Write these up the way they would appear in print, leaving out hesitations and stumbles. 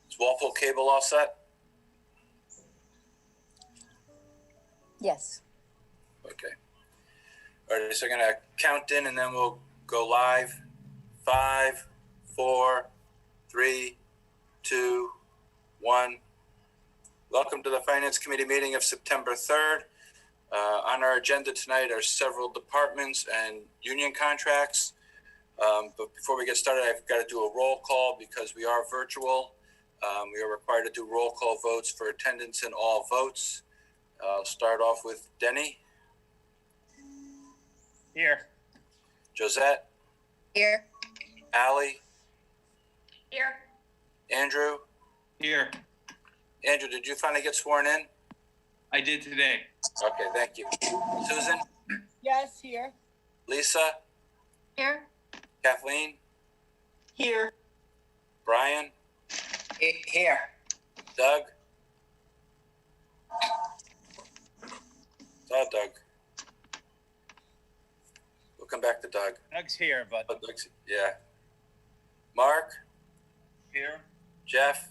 Is Walpole Cable all set? Yes. Okay. All right, so I'm going to count in and then we'll go live. 5, 4, 3, 2, 1. Welcome to the Finance Committee meeting of September 3rd. On our agenda tonight are several departments and union contracts. But before we get started, I've got to do a roll call because we are virtual. We are required to do roll call votes for attendance and all votes. I'll start off with Denny. Here. Josette. Here. Allie. Here. Andrew. Here. Andrew, did you finally get sworn in? I did today. Okay, thank you. Susan. Yes, here. Lisa. Here. Kathleen. Here. Brian. Here. Doug. Saw Doug. We'll come back to Doug. Doug's here, but Oh, Doug's, yeah. Mark. here. Jeff.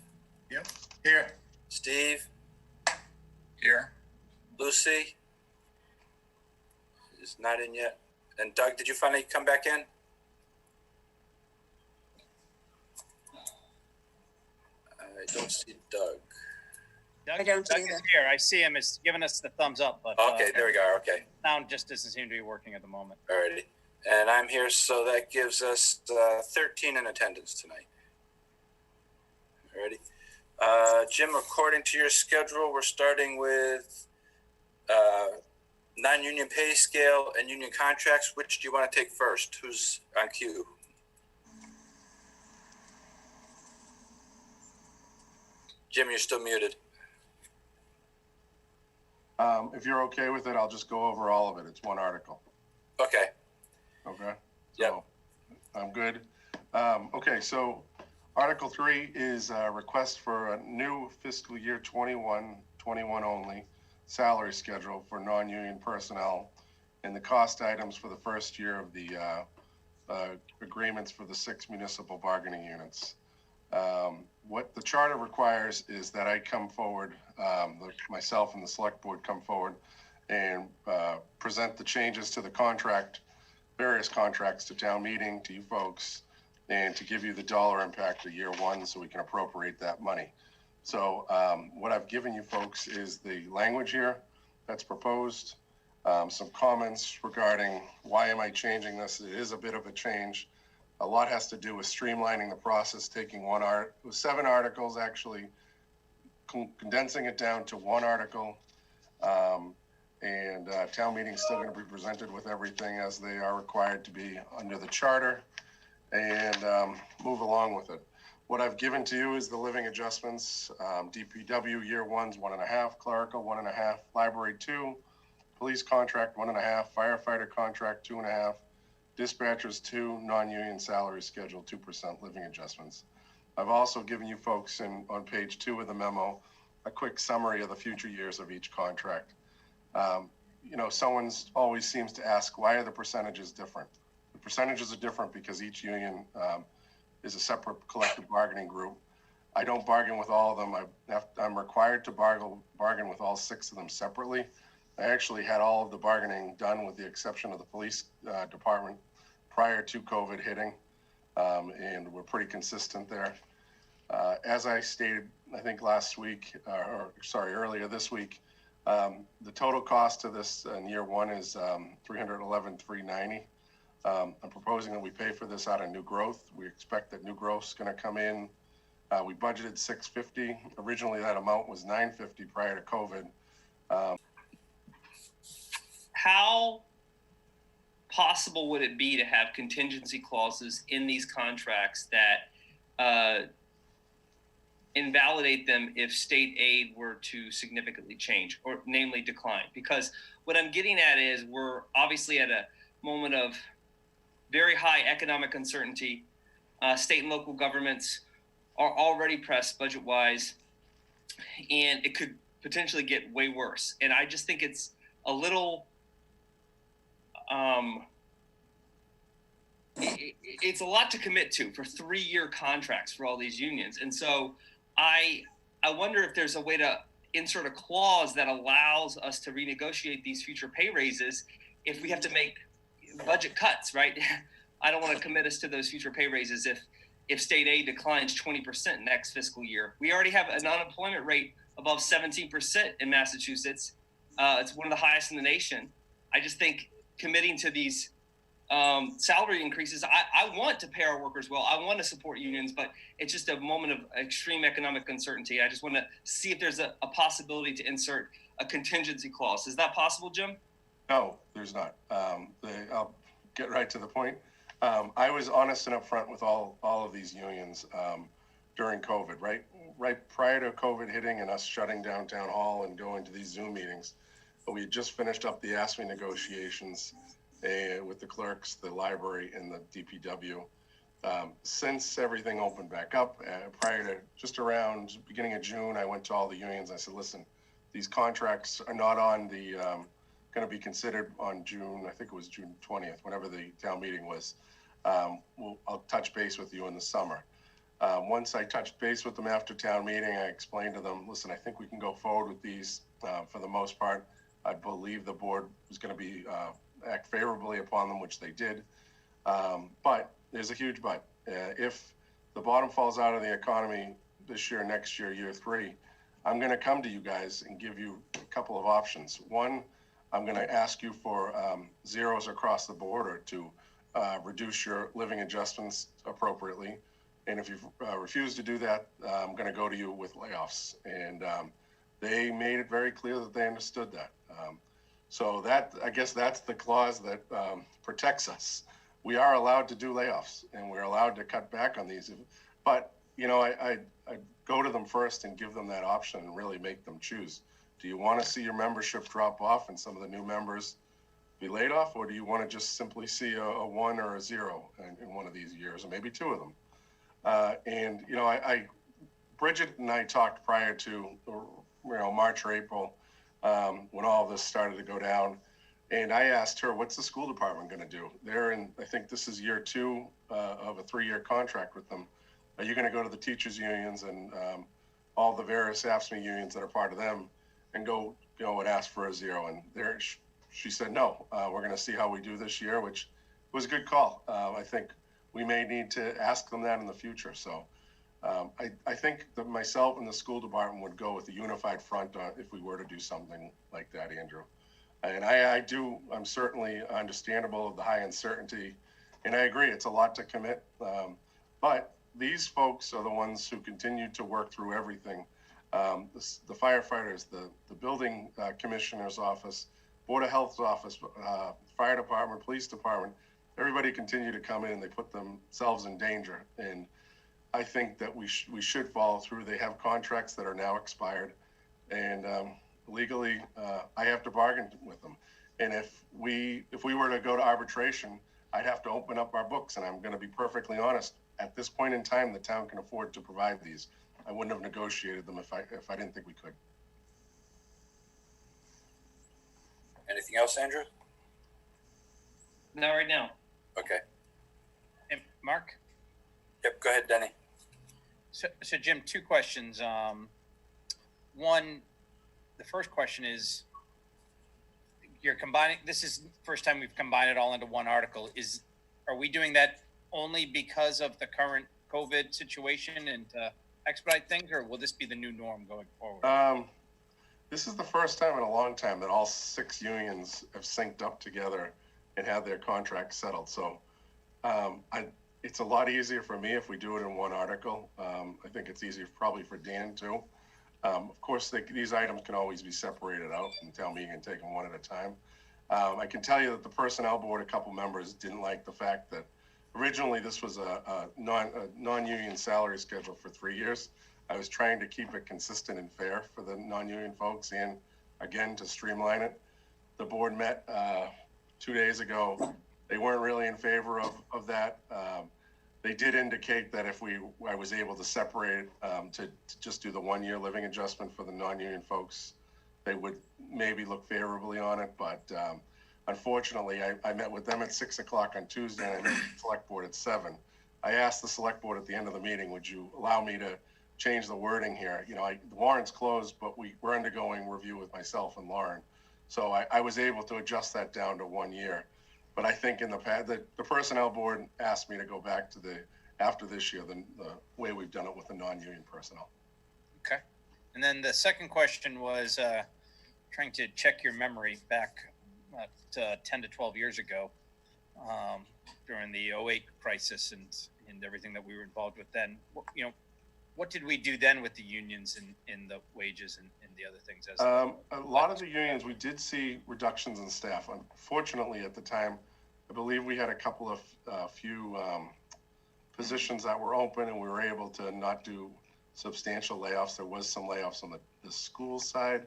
Yep. Here. Steve. Here. Lucy. Is not in yet. And Doug, did you finally come back in? I don't see Doug. Doug, I don't Doug see is that. here. I see him. It's giving us the thumbs up, but Okay, there we go. Okay. sound just doesn't seem to be working at the moment. Alrighty. And I'm here, so that gives us 13 in attendance tonight. Alrighty. Jim, according to your schedule, we're starting with non-union pay scale and union contracts. Which do you want to take first? Who's on cue? Jim, you're still muted. If you're okay with it, I'll just go over all of it. It's one article. Okay. Okay? Yep. So, I'm good. Okay, so Article 3 is a request for a new fiscal year 21 only salary schedule for non-union personnel and the cost items for the first year of the agreements for the 6 municipal bargaining units. What the charter requires is that I come forward, myself and the select board come forward and present the changes to the contract, various contracts to town meeting, to you folks, and to give you the dollar impact of year one so we can appropriate that money. So what I've given you folks is the language here that's proposed, some comments regarding why am I changing this. It is a bit of a change. A lot has to do with streamlining the process, taking 7 articles, actually condensing it down to 1 article. And town meeting's still going to be presented with everything as they are required to be under the charter, and move along with it. What I've given to you is the living adjustments. DPW year 1's 1.5, clerical 1.5, library 2, police contract 1.5, firefighter contract 2.5, dispatchers 2, non-union salary schedule 2% living adjustments. I've also given you folks on page 2 of the memo a quick summary of the future years of each contract. Someone always seems to ask, why are the percentages different? The percentages are different because each union is a separate collective bargaining group. I don't bargain with all of them. I'm required to bargain with all 6 of them separately. I actually had all of the bargaining done with the exception of the police department prior to COVID hitting, and we're pretty consistent there. As I stated, I think earlier this week, the total cost to this in year 1 is $311,390. I'm proposing that we pay for this out of new growth. We expect that new growth is going to come in. We budgeted $650. Originally, that amount was $950 prior to COVID. How possible would it be to have contingency clauses in these contracts that invalidate them if state aid were to significantly change, or namely decline? Because what I'm getting at is we're obviously at a moment of very high economic uncertainty. State and local governments are already pressed budget-wise, and it could potentially get way worse. And I just think it's a little it's a lot to commit to for 3-year contracts for all these unions. And so I wonder if there's a way to insert a clause that allows us to renegotiate these future pay raises if we have to make budget cuts, right? I don't want to commit us to those future pay raises if state aid declines 20% next fiscal year. We already have an unemployment rate above 17% in Massachusetts. It's one of the highest in the nation. I just think committing to these salary increases, I want to pay our workers well. I want to support unions, but it's just a moment of extreme economic uncertainty. I just want to see if there's a possibility to insert a contingency clause. Is that possible, Jim? No, there's not. I'll get right to the point. I was honest and upfront with all of these unions during COVID, right prior to COVID hitting and us shutting down town hall and going to these Zoom meetings. We had just finished up the ASME negotiations with the clerks, the library, and the DPW. Since everything opened back up, prior to just around beginning of June, I went to all the unions. I said, listen, these contracts are not on the, going to be considered on June, I think it was June 20th, whenever the town meeting was. I'll touch base with you in the summer. Once I touched base with them after town meeting, I explained to them, listen, I think we can go forward with these for the most part. I believe the board was going to be act favorably upon them, which they did. But there's a huge but. If the bottom falls out of the economy this year, next year, year 3, I'm going to come to you guys and give you a couple of options. One, I'm going to ask you for zeros across the board or to reduce your living adjustments appropriately. And if you refuse to do that, I'm going to go to you with layoffs. And they made it very clear that they understood that. So that, I guess that's the clause that protects us. We are allowed to do layoffs and we're allowed to cut back on these. But, you know, I go to them first and give them that option and really make them choose. Do you want to see your membership drop off and some of the new members be laid off? Or do you want to just simply see a 1 or a 0 in one of these years, or maybe 2 of them? And, you know, Bridget and I talked prior to, March or April, when all this started to go down. And I asked her, what's the school department going to do? They're in, I think this is year 2 of a 3-year contract with them. Are you going to go to the teachers unions and all the various AFSCME unions that are part of them and go, and ask for a 0? And there, she said, no, we're going to see how we do this year, which was a good call. I think we may need to ask them that in the future. So I think that myself and the school department would go with a unified front if we were to do something like that, Andrew. And I'm certainly understandable of the high uncertainty, and I agree, it's a lot to commit. But these folks are the ones who continue to work through everything. The firefighters, the building commissioner's office, Board of Health's office, fire department, police department, everybody continue to come in and they put themselves in danger. And I think that we should follow through. They have contracts that are now expired, and legally, I have to bargain with them. And if we were to go to arbitration, I'd have to open up our books. And I'm going to be perfectly honest. At this point in time, the town can afford to provide these. I wouldn't have negotiated them if I didn't think we could. Anything else, Andrew? Not right now. Okay. And Mark? Yep, go ahead, Denny. So Jim, 2 questions. One, the first question is, you're combining, this is the first time we've combined it all into one article. Are we doing that only because of the current COVID situation and to expedite things, or will this be the new norm going forward? This is the first time in a long time that all 6 unions have synced up together and had their contracts settled. So it's a lot easier for me if we do it in one article. I think it's easier probably for Dan too. Of course, these items can always be separated out from town meeting and taken one at a time. I can tell you that the personnel board, a couple members didn't like the fact that originally this was a non-union salary schedule for 3 years. I was trying to keep it consistent and fair for the non-union folks and, again, to streamline it. The board met 2 days ago. They weren't really in favor of that. They did indicate that if I was able to separate to just do the 1-year living adjustment for the non-union folks, they would maybe look favorably on it. But Unfortunately, I met with them at 6 o'clock on Tuesday, and I met with the select board at 7. I asked the select board at the end of the meeting, would you allow me to change the wording here? You know, the warrant's closed, but we're undergoing review with myself and Lauren. So I was able to adjust that down to 1 year. But I think in the past, the personnel board asked me to go back to after this year, the way we've done it with the non-union personnel. Okay. And then the second question was trying to check your memory back 10 to 12 years ago during the 08 crisis and everything that we were involved with then. You know, what did we do then with the unions in the wages and the other things? A lot of the unions, we did see reductions in staff. Unfortunately, at the time, I believe we had a couple of few positions that were open, and we were able to not do substantial layoffs. There was some layoffs on the school side.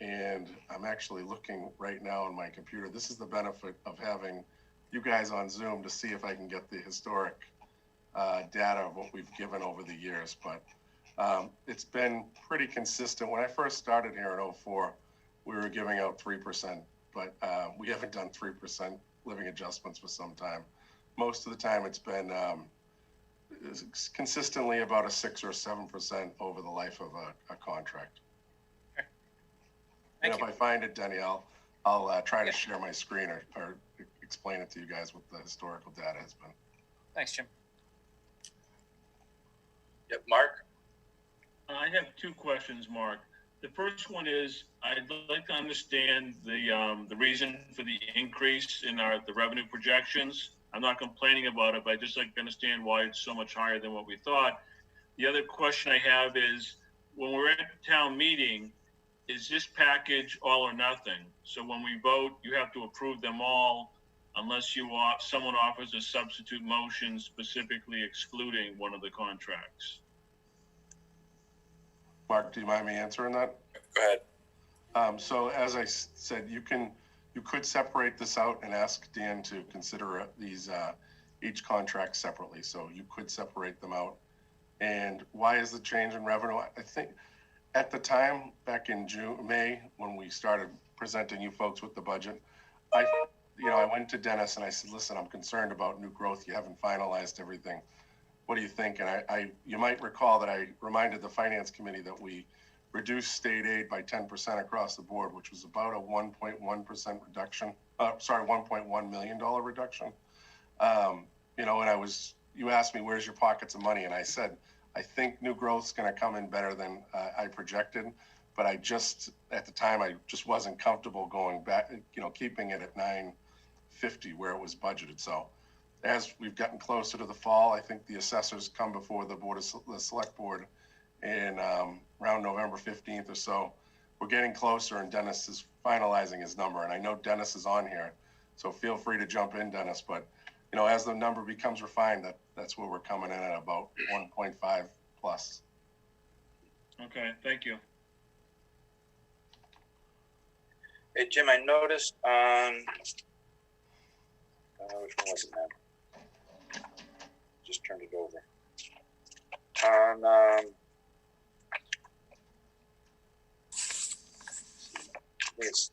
And I'm actually looking right now on my computer. This is the benefit of having you guys on Zoom to see if I can get the historic data of what we've given over the years. But it's been pretty consistent. When I first started here in 04, we were giving out 3%, but we haven't done 3% living adjustments for some time. Most of the time it's been consistently about a 6 or 7% over the life of a contract. And if I find it, Denny, I'll try to share my screen or explain it to you guys what the historical data has been. Thanks, Jim. Yep, Mark? I have two questions, Mark. The first one is, I'd like to understand the reason for the increase in the revenue projections. I'm not complaining about it, but I'd just like to understand why it's so much higher than what we thought. The other question I have is, when we're at town meeting, is this package all or nothing? So when we vote, you have to approve them all unless someone offers a substitute motion specifically excluding one of the contracts. Mark, do you mind me answering that? Go ahead. So as I said, you could separate this out and ask Dan to consider these each contract separately. So you could separate them out. And why is the change in revenue? I think at the time, back in May, when we started presenting you folks with the budget, I went to Dennis and I said, listen, I'm concerned about new growth. You haven't finalized everything. What do you think? And you might recall that I reminded the finance committee that we reduced state aid by 10% across the board, which was about a 1.1% reduction. $1.1 million reduction. And you asked me, where's your pockets of money? And I said, I think new growth's going to come in better than I projected, but at the time, I just wasn't comfortable going back, keeping it at 950 where it was budgeted. So as we've gotten closer to the fall, I think the assessors come before the select board in around November 15th or so. We're getting closer, and Dennis is finalizing his number. And I know Dennis is on here, so feel free to jump in, Dennis. But as the number becomes refined, that's where we're coming in at, about 1.5 plus. Okay, thank you. Hey, Jim, I noticed on, which one was it now? Just turned it over. On, it's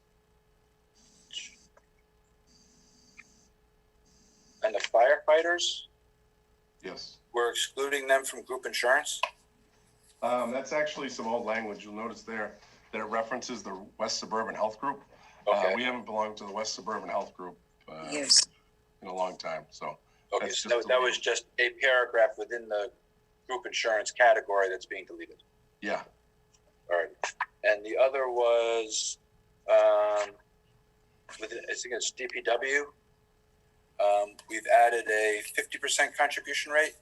and the firefighters, Yes. we're excluding them from group insurance. That's actually some old language. You'll notice there that it references the West Suburban Health Group. Okay. We haven't belonged to the West Suburban Health Group in a long time. So Okay, that's so just that was just a paragraph within the group insurance category that's being deleted. yeah. All right. And the other was, I think it's DPW. We've added a 50% contribution rate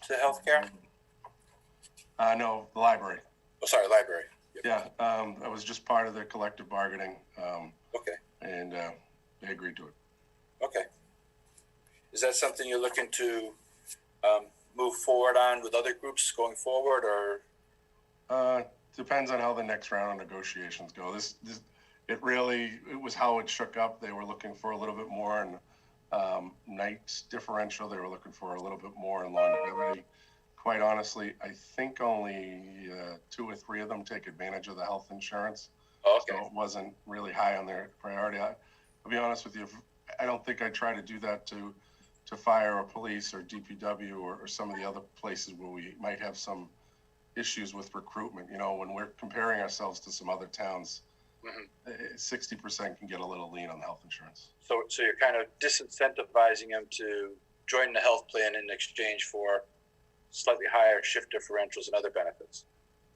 to healthcare. No, the library. Oh, sorry, library. Yep. Yeah, that was just part of their collective bargaining, Okay. and they agreed to it. Okay. Is that something you're looking to move forward on with other groups going forward, or? Depends on how the next round of negotiations go. It was how it shook up. They were looking for a little bit more in night differential. They were looking for a little bit more in longevity. Quite honestly, I think only 2 or 3 of them take advantage of the health insurance. Oh, So okay. it wasn't really high on their priority. I'll be honest with you, I don't think I try to do that to fire or police or DPW or some of the other places where we might have some issues with recruitment. You know, when we're comparing ourselves to some other towns, 60% can get a little lean on the health insurance. So you're kind of disincentivizing them to join the health plan in exchange for slightly higher shift differentials and other benefits.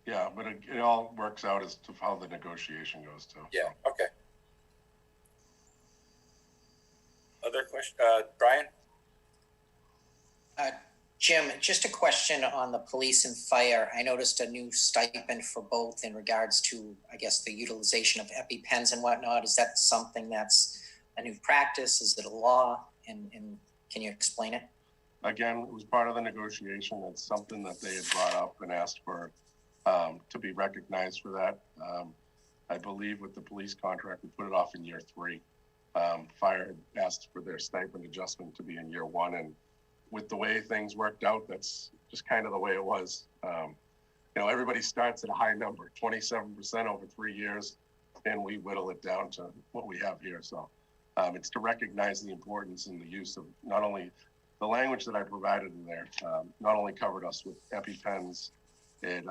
Yeah, but it all works out as to how the negotiation goes too. Yeah. Okay. Other question, Brian? Jim, just a question on the police and fire. I noticed a new stipend for both in regards to, I guess, the utilization of EpiPens and whatnot. Is that something that's a new practice? Is it a law? And can you explain it? Again, it was part of the negotiation. It's something that they had brought up and asked for to be recognized for that. I believe with the police contract, we put it off in year 3. Fire had asked for their stipend adjustment to be in year 1, and with the way things worked out, that's just kind of the way it was. You know, everybody starts at a high number, 27% over 3 years, and we whittle it down to what we have here. So it's to recognize the importance and the use of not only the language that I provided in there, not only covered us with EpiPens and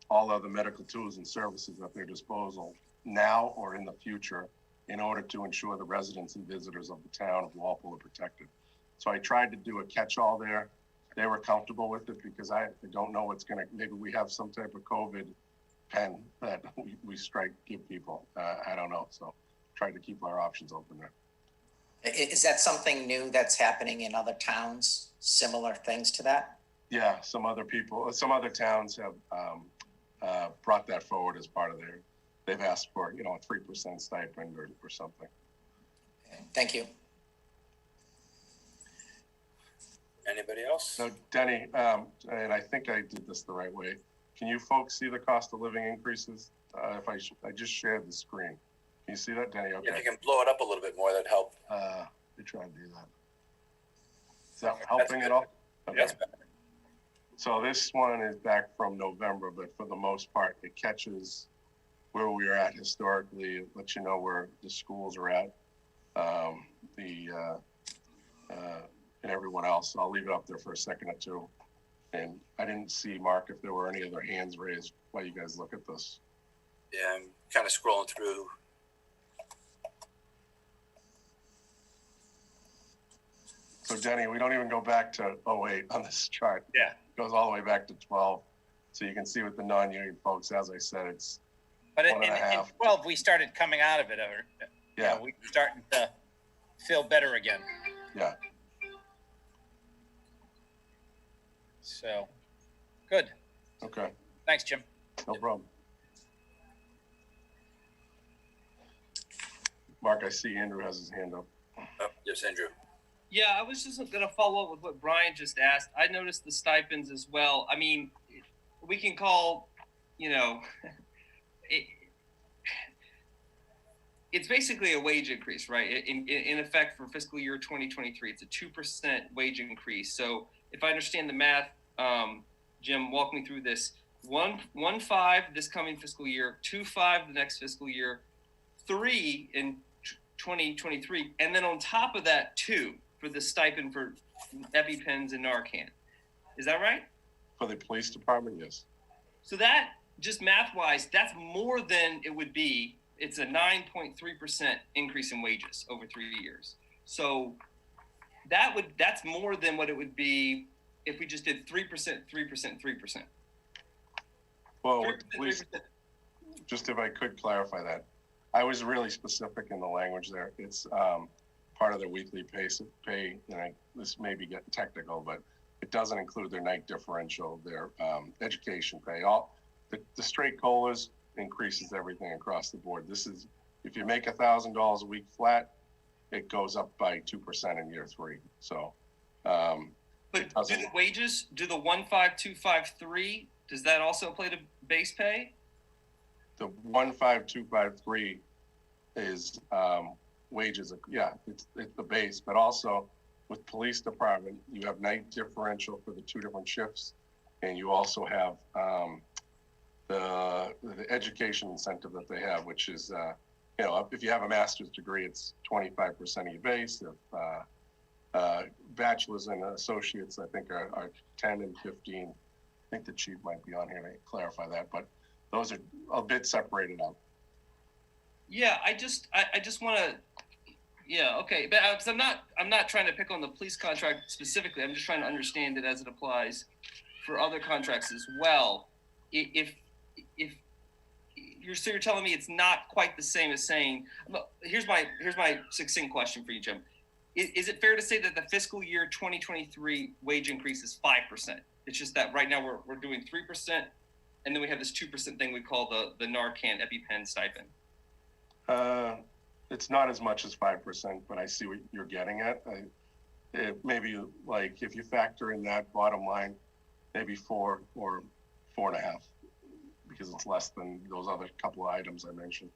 all other medical tools and services at their disposal now or in the future in order to ensure the residents and visitors of the town of Walpole are protected. So I tried to do a catch-all there. They were comfortable with it because I don't know what's going to, maybe we have some type of COVID pen that we give people. I don't know. So tried to keep our options open there. Is that something new that's happening in other towns? Similar things to that? Yeah, some other towns have brought that forward as part of they've asked for, you know, a 3% stipend or something. Okay, thank you. Anybody else? So Denny, and I think I did this the right way. Can you folks see the cost of living increases? If I just shared the screen. Can you see that, Denny? Okay. If you can blow it up a little bit more, that'd help. We try to do that. Is that helping at all? Okay. That's better. So this one is back from November, but for the most part, it catches where we are at historically. It lets you know where the schools are at, and everyone else. So I'll leave it up there for a second or two. And I didn't see, Mark, if there were any other hands raised while you guys look at this. Yeah, I'm kind of scrolling through. So Denny, we don't even go back to 08 on this chart. Yeah. It goes all the way back to 12. So you can see with the non-union folks, as I said, it's But in 1.5. 12, we started coming out of it. Yeah. We were starting to feel better again. Yeah. So, good. Okay. Thanks, Jim. No problem. Mark, I see Andrew has his hand up. Oh, yes, Andrew. Yeah, I was just going to follow up with what Brian just asked. I noticed the stipends as well. I mean, we can call, you know, it's basically a wage increase, right? In effect for fiscal year 2023, it's a 2% wage increase. So if I understand the math, Jim, walk me through this. 1.5 this coming fiscal year, 2.5 the next fiscal year, 3 in 2023, and then on top of that, 2 for the stipend for EpiPens and Narcan. Is that right? For the police department, yes. So that, just math-wise, that's more than it would be. It's a 9.3% increase in wages over 3 years. So that's more than what it would be if we just did 3%, 3%, 3%. Well, 3%, with police, 3%. just if I could clarify that, I was really specific in the language there. It's part of their weekly pay. And this may be getting technical, but it doesn't include their night differential, their education pay. All the straight COLAs increases everything across the board. This is, if you make $1,000 a week flat, it goes up by 2% in year 3. So, But do the wages, do the 15253, does that also apply to base pay? the 15253 is wages. Yeah, it's the base, but also with police department, you have night differential for the 2 different shifts, and you also have the education incentive that they have, which is, you know, if you have a master's degree, it's 25% of your base. If bachelor's and associates, I think are 10 and 15. I think the chief might be on here to clarify that, but those are a bit separated out. Yeah, I just want to. Yeah, okay, but 'cause I'm not trying to pick on the police contract specifically. I'm just trying to understand it as it applies for other contracts as well. If you're telling me it's not quite the same as saying, here's my succinct question for you, Jim. Is it fair to say that the fiscal year 2023 wage increase is 5%? It's just that right now we're doing 3%, and then we have this 2% thing we call the Narcan EpiPen stipend. It's not as much as 5%, but I see what you're getting at. Maybe like if you factor in that bottom line, maybe 4 or 4.5, because it's less than those other couple of items I mentioned.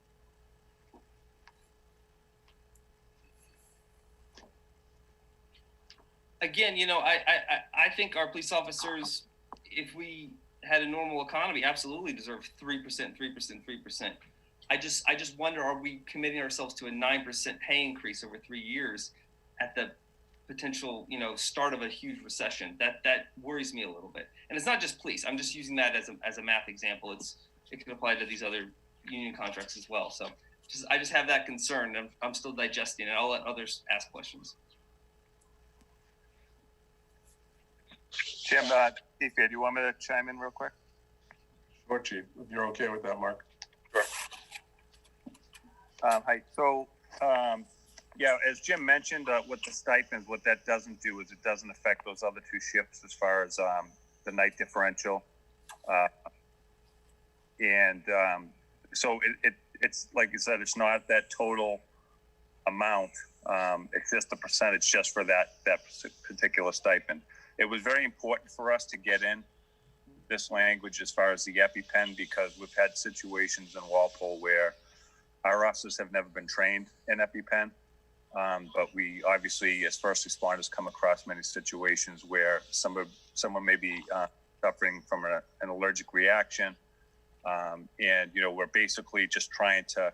Again, you know, I think our police officers, if we had a normal economy, absolutely deserve 3%. I just wonder, are we committing ourselves to a 9% pay increase over 3 years at the potential, you know, start of a huge recession? That worries me a little bit. And it's not just police. I'm just using that as a math example. It can apply to these other union contracts as well. So I just have that concern. I'm still digesting it. I'll let others ask questions. Jim, Chief, do you want me to chime in real quick? Sure, Chief, if you're okay with that, Mark. Sure. Hi. So, yeah, as Jim mentioned, with the stipends, what that doesn't do is it doesn't affect those other 2 shifts as far as the night differential. So it's like you said, it's not that total amount. It's just a percentage just for that particular stipend. It was very important for us to get in this language as far as the EpiPen, because we've had situations in Walpole where our officers have never been trained in EpiPen. But we obviously, as first responders, come across many situations where someone may be suffering from an allergic reaction. And, you know, we're basically just trying to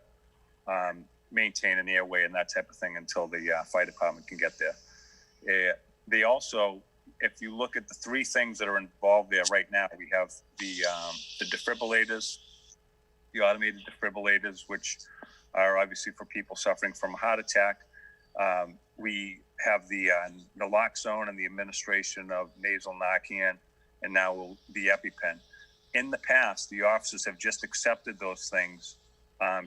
maintain an airway and that type of thing until the fire department can get there. They also, if you look at the 3 things that are involved there right now, we have the defibrillators, the automated defibrillators, which are obviously for people suffering from a heart attack. We have the naloxone and the administration of nasal Narcan, and now the EpiPen. In the past, the officers have just accepted those things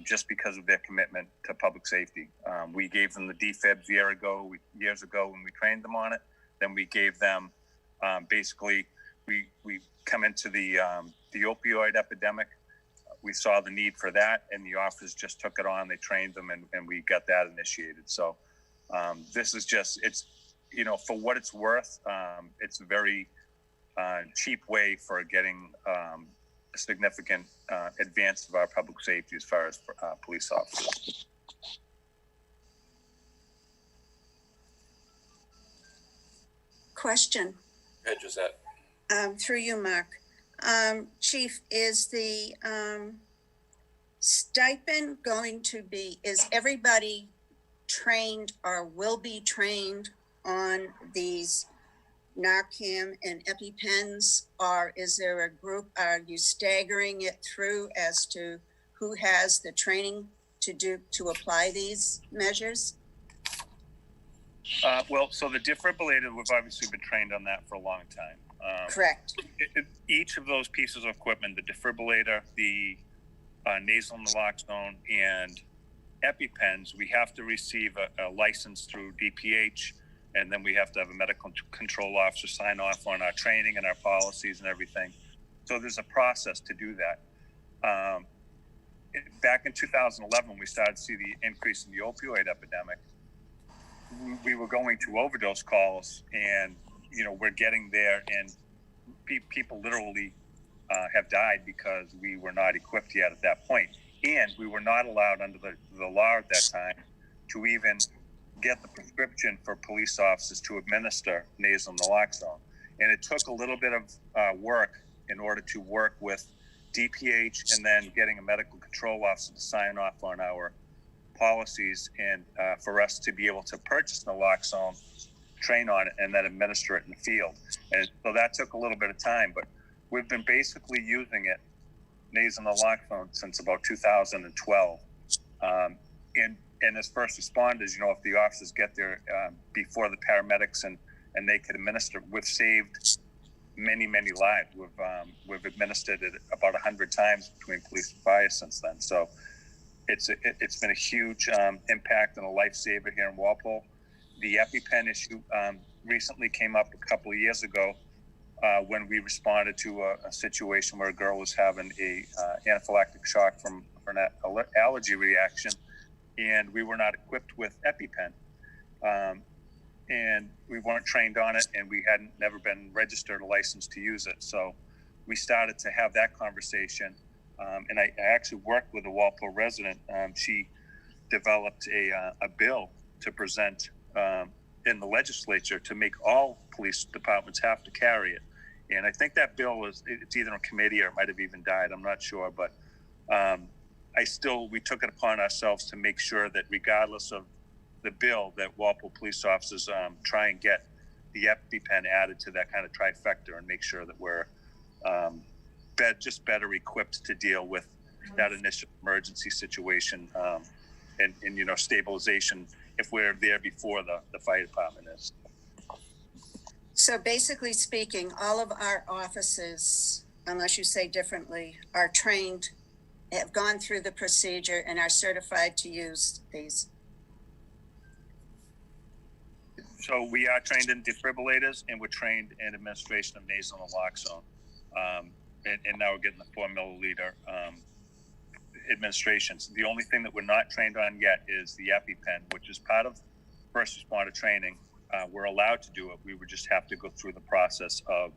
just because of their commitment to public safety. We gave them the defibs years ago when we trained them on it. Then we gave them basically we come into the opioid epidemic. We saw the need for that, and the officers just took it on. They trained them, and we got that initiated. So this is just, it's, you know, for what it's worth, it's a very cheap way for getting a significant advance of our public safety as far as police officers. Question. Go ahead, Josette. Through you, Mark. Chief, is the stipend going to be, is everybody trained or will be trained on these Narcan and EpiPens, or is there a group, are you staggering it through as to who has the training to apply these measures? Well, so the defibrillator, we've obviously been trained on that for a long time. Correct. Each of those pieces of equipment, the defibrillator, the nasal naloxone, and EpiPens, we have to receive a license through DPH, and then we have to have a medical control officer sign off on our training and our policies and everything. So there's a process to do that. Back in 2011, we started to see the increase in the opioid epidemic. We were going to overdose calls, and you know, we're getting there, and people literally have died because we were not equipped yet at that point, and we were not allowed under the law at that time to even get the prescription for police officers to administer nasal naloxone. And it took a little bit of work in order to work with DPH and then getting a medical control officer to sign off on our policies and for us to be able to purchase naloxone, train on it, and then administer it in the field. And so that took a little bit of time, but we've been basically using it, nasal naloxone, since about 2012. And as first responders, you know, if the officers get there before the paramedics and they could administer, we've saved many lives. We've administered it about 100 times between police and fire since then. So it's been a huge impact and a lifesaver here in Walpole. The EpiPen issue recently came up a couple of years ago when we responded to a situation where a girl was having a anaphylactic shock from an allergy reaction, and we were not equipped with EpiPen. And we weren't trained on it, and we hadn't never been registered or licensed to use it. So we started to have that conversation. And I actually worked with a Walpole resident. She developed a bill to present in the legislature to make all police departments have to carry it. And I think that bill it's either in committee or it might have even died. I'm not sure, but we took it upon ourselves to make sure that regardless of the bill, that Walpole police officers try and get the EpiPen added to that kind of trifecta and make sure that we're just better equipped to deal with that initial emergency situation and you know, stabilization if we're there before the fire department is. So basically speaking, all of our officers, unless you say differently, are trained, have gone through the procedure and are certified to use these. So we are trained in defibrillators and we're trained in administration of nasal naloxone. And now we're getting the 4 milliliter administrations. The only thing that we're not trained on yet is the EpiPen, which is part of first responder training. We're allowed to do it. We would just have to go through the process of,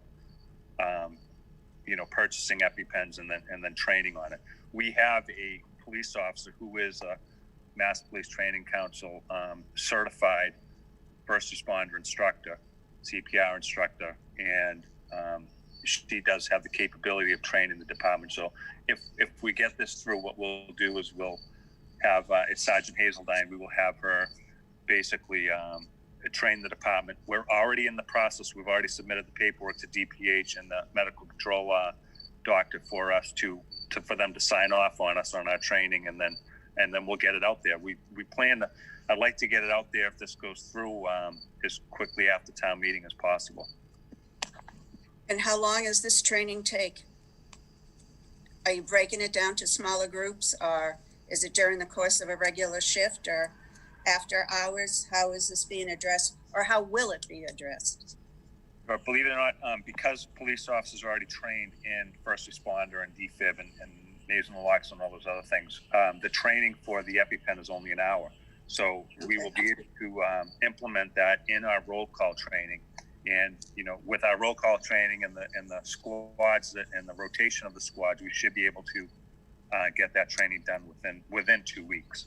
you know, purchasing EpiPens and then training on it. We have a police officer who is a Mass Police Training Council certified first responder instructor, CPR instructor, and she does have the capability of training the department. So if we get this through, what we'll do is we'll have it's Sergeant Hazeldine. We will have her basically train the department. We're already in the process. We've already submitted the paperwork to DPH and the medical control doctor for us for them to sign off on us on our training, and then we'll get it out there. We plan to. I'd like to get it out there if this goes through as quickly after town meeting as possible. And how long does this training take? Are you breaking it down to smaller groups, or is it during the course of a regular shift or after hours? How is this being addressed, or how will it be addressed? But believe it or not, because police officers are already trained in first responder and defib and nasal naloxone and all those other things, the training for the EpiPen is only an hour. So we will be able to implement that in our roll call training. And, you know, with our roll call training and the squads and the rotation of the squads, we should be able to get that training done within 2 weeks.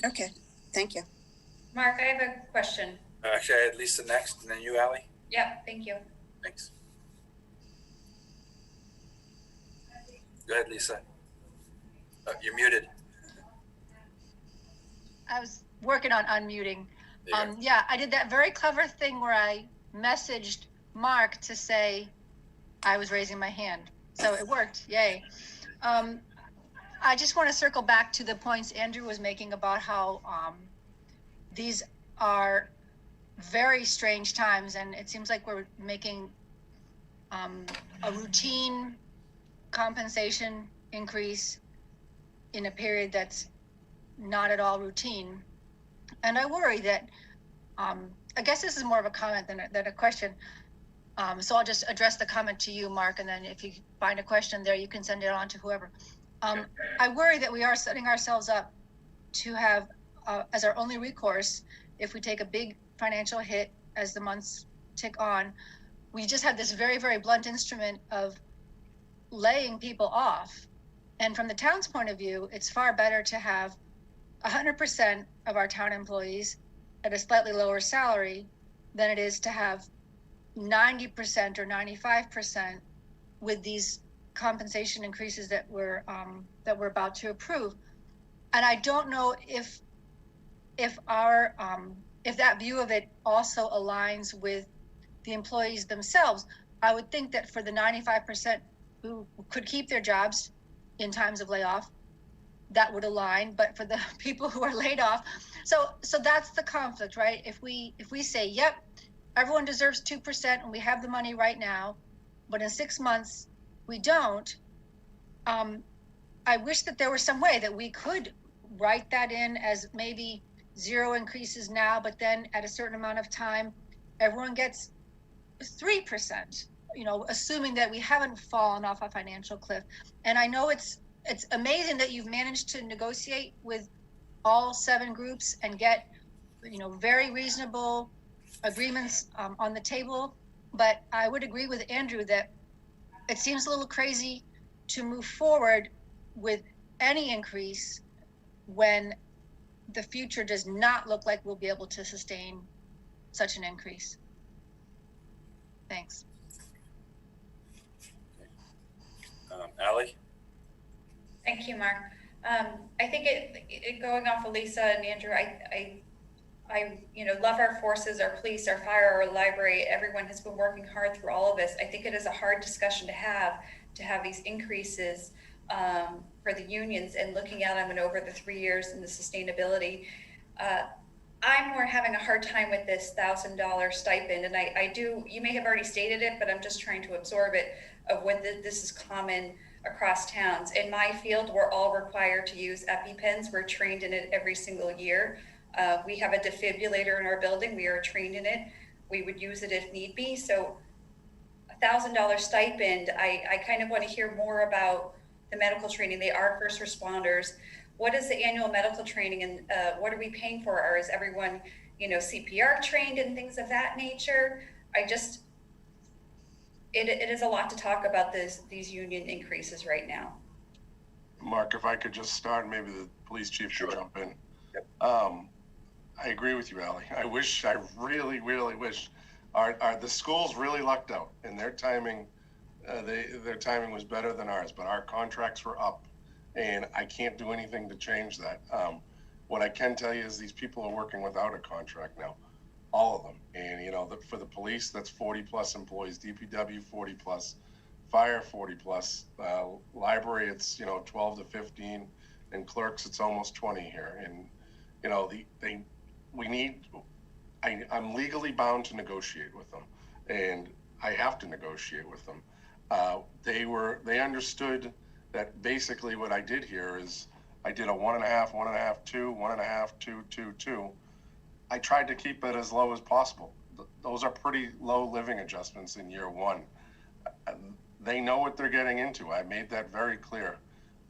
Okay, thank you. Mark, I have a question. Actually, I had Lisa next, and then you, Ally. Yeah, thank you. Thanks. Go ahead, Lisa. You're muted. I was working on unmuting. There. Yeah, I did that very clever thing where I messaged Mark to say I was raising my hand. So it worked. Yay. I just want to circle back to the points Andrew was making about how these are very strange times, and it seems like we're making a routine compensation increase in a period that's not at all routine. And I worry that, I guess this is more of a comment than a question. So I'll just address the comment to you, Mark, and then if you find a question there, you can send it on to whoever. I worry that we are setting ourselves up to have, as our only recourse, if we take a big financial hit as the months tick on, we just have this very, very blunt instrument of laying people off. And from the town's point of view, it's far better to have 100% of our town employees at a slightly lower salary than it is to have 90% or 95% with these compensation increases that we're about to approve. And I don't know if our if that view of it also aligns with the employees themselves. I would think that for the 95% who could keep their jobs in times of layoff, that would align, but for the people who are laid off, so that's the conflict, right? If we say, yep, everyone deserves 2% and we have the money right now, but in 6 months we don't, I wish that there was some way that we could write that in as maybe 0 increases now, but then at a certain amount of time, everyone gets 3%, you know, assuming that we haven't fallen off a financial cliff. And I know it's amazing that you've managed to negotiate with all 7 groups and get, you know, very reasonable agreements on the table. But I would agree with Andrew that it seems a little crazy to move forward with any increase when the future does not look like we'll be able to sustain such an increase. Thanks. Ally? Thank you, Mark. I think it going off of Lisa and Andrew, I love our forces, our police, our fire, our library. Everyone has been working hard through all of this. I think it is a hard discussion to have these increases for the unions and looking at them and over the 3 years and the sustainability. I'm more having a hard time with this $1,000 stipend, and I do, you may have already stated it, but I'm just trying to absorb it, of when this is common across towns. In my field, we're all required to use EpiPens. We're trained in it every single year. We have a defibrillator in our building. We are trained in it. We would use it if need be. So $1,000 stipend, I kind of want to hear more about the medical training. They are first responders. What is the annual medical training, and what are we paying for? Or is everyone, CPR trained and things of that nature? It is a lot to talk about these union increases right now. Mark, if I could just start, maybe the police chief should jump in. Yep. I agree with you, Ally. I really, really wish the schools really lucked out, and their timing was better than ours, but our contracts were up, and I can't do anything to change that. What I can tell you is these people are working without a contract now, all of them. And, for the police, that's 40 plus employees, DPW 40 plus, fire 40 plus, library, it's, 12 to 15, and clerks, it's almost 20 here. And, I'm legally bound to negotiate with them, and I have to negotiate with them. They understood that basically what I did here is I did a 1.5, 1.5, 2, 1.5, 2, 2, 2. I tried to keep it as low as possible. Those are pretty low living adjustments in year one. They know what they're getting into. I made that very clear.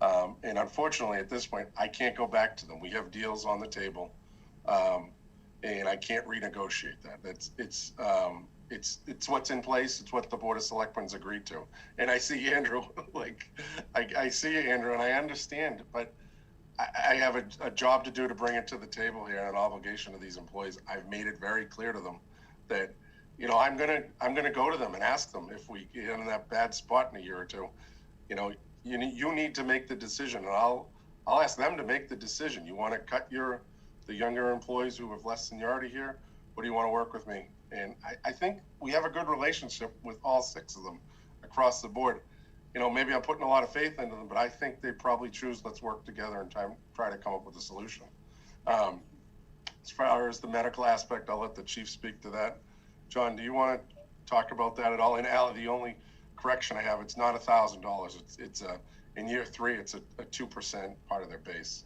And unfortunately, at this point, I can't go back to them. We have deals on the table, and I can't renegotiate that. It's what's in place. It's what the Board of Selectmen's agreed to. And I see Andrew, I see you, Andrew, and I understand, but I have a job to do to bring it to the table here, and an obligation to these employees. I've made it very clear to them that, I'm gonna go to them and ask them if we get in that bad spot in a year or two. You need to make the decision, and I'll ask them to make the decision. You want to cut the younger employees who have less seniority here, or do you want to work with me? And I think we have a good relationship with all 6 of them across the board. Maybe I'm putting a lot of faith into them, but I think they probably choose, let's work together and try to come up with a solution. As far as the medical aspect, I'll let the chief speak to that. John, do you want to talk about that at all? And Ally, the only correction I have, it's not $1,000. It's in year 3, it's a 2% part of their base.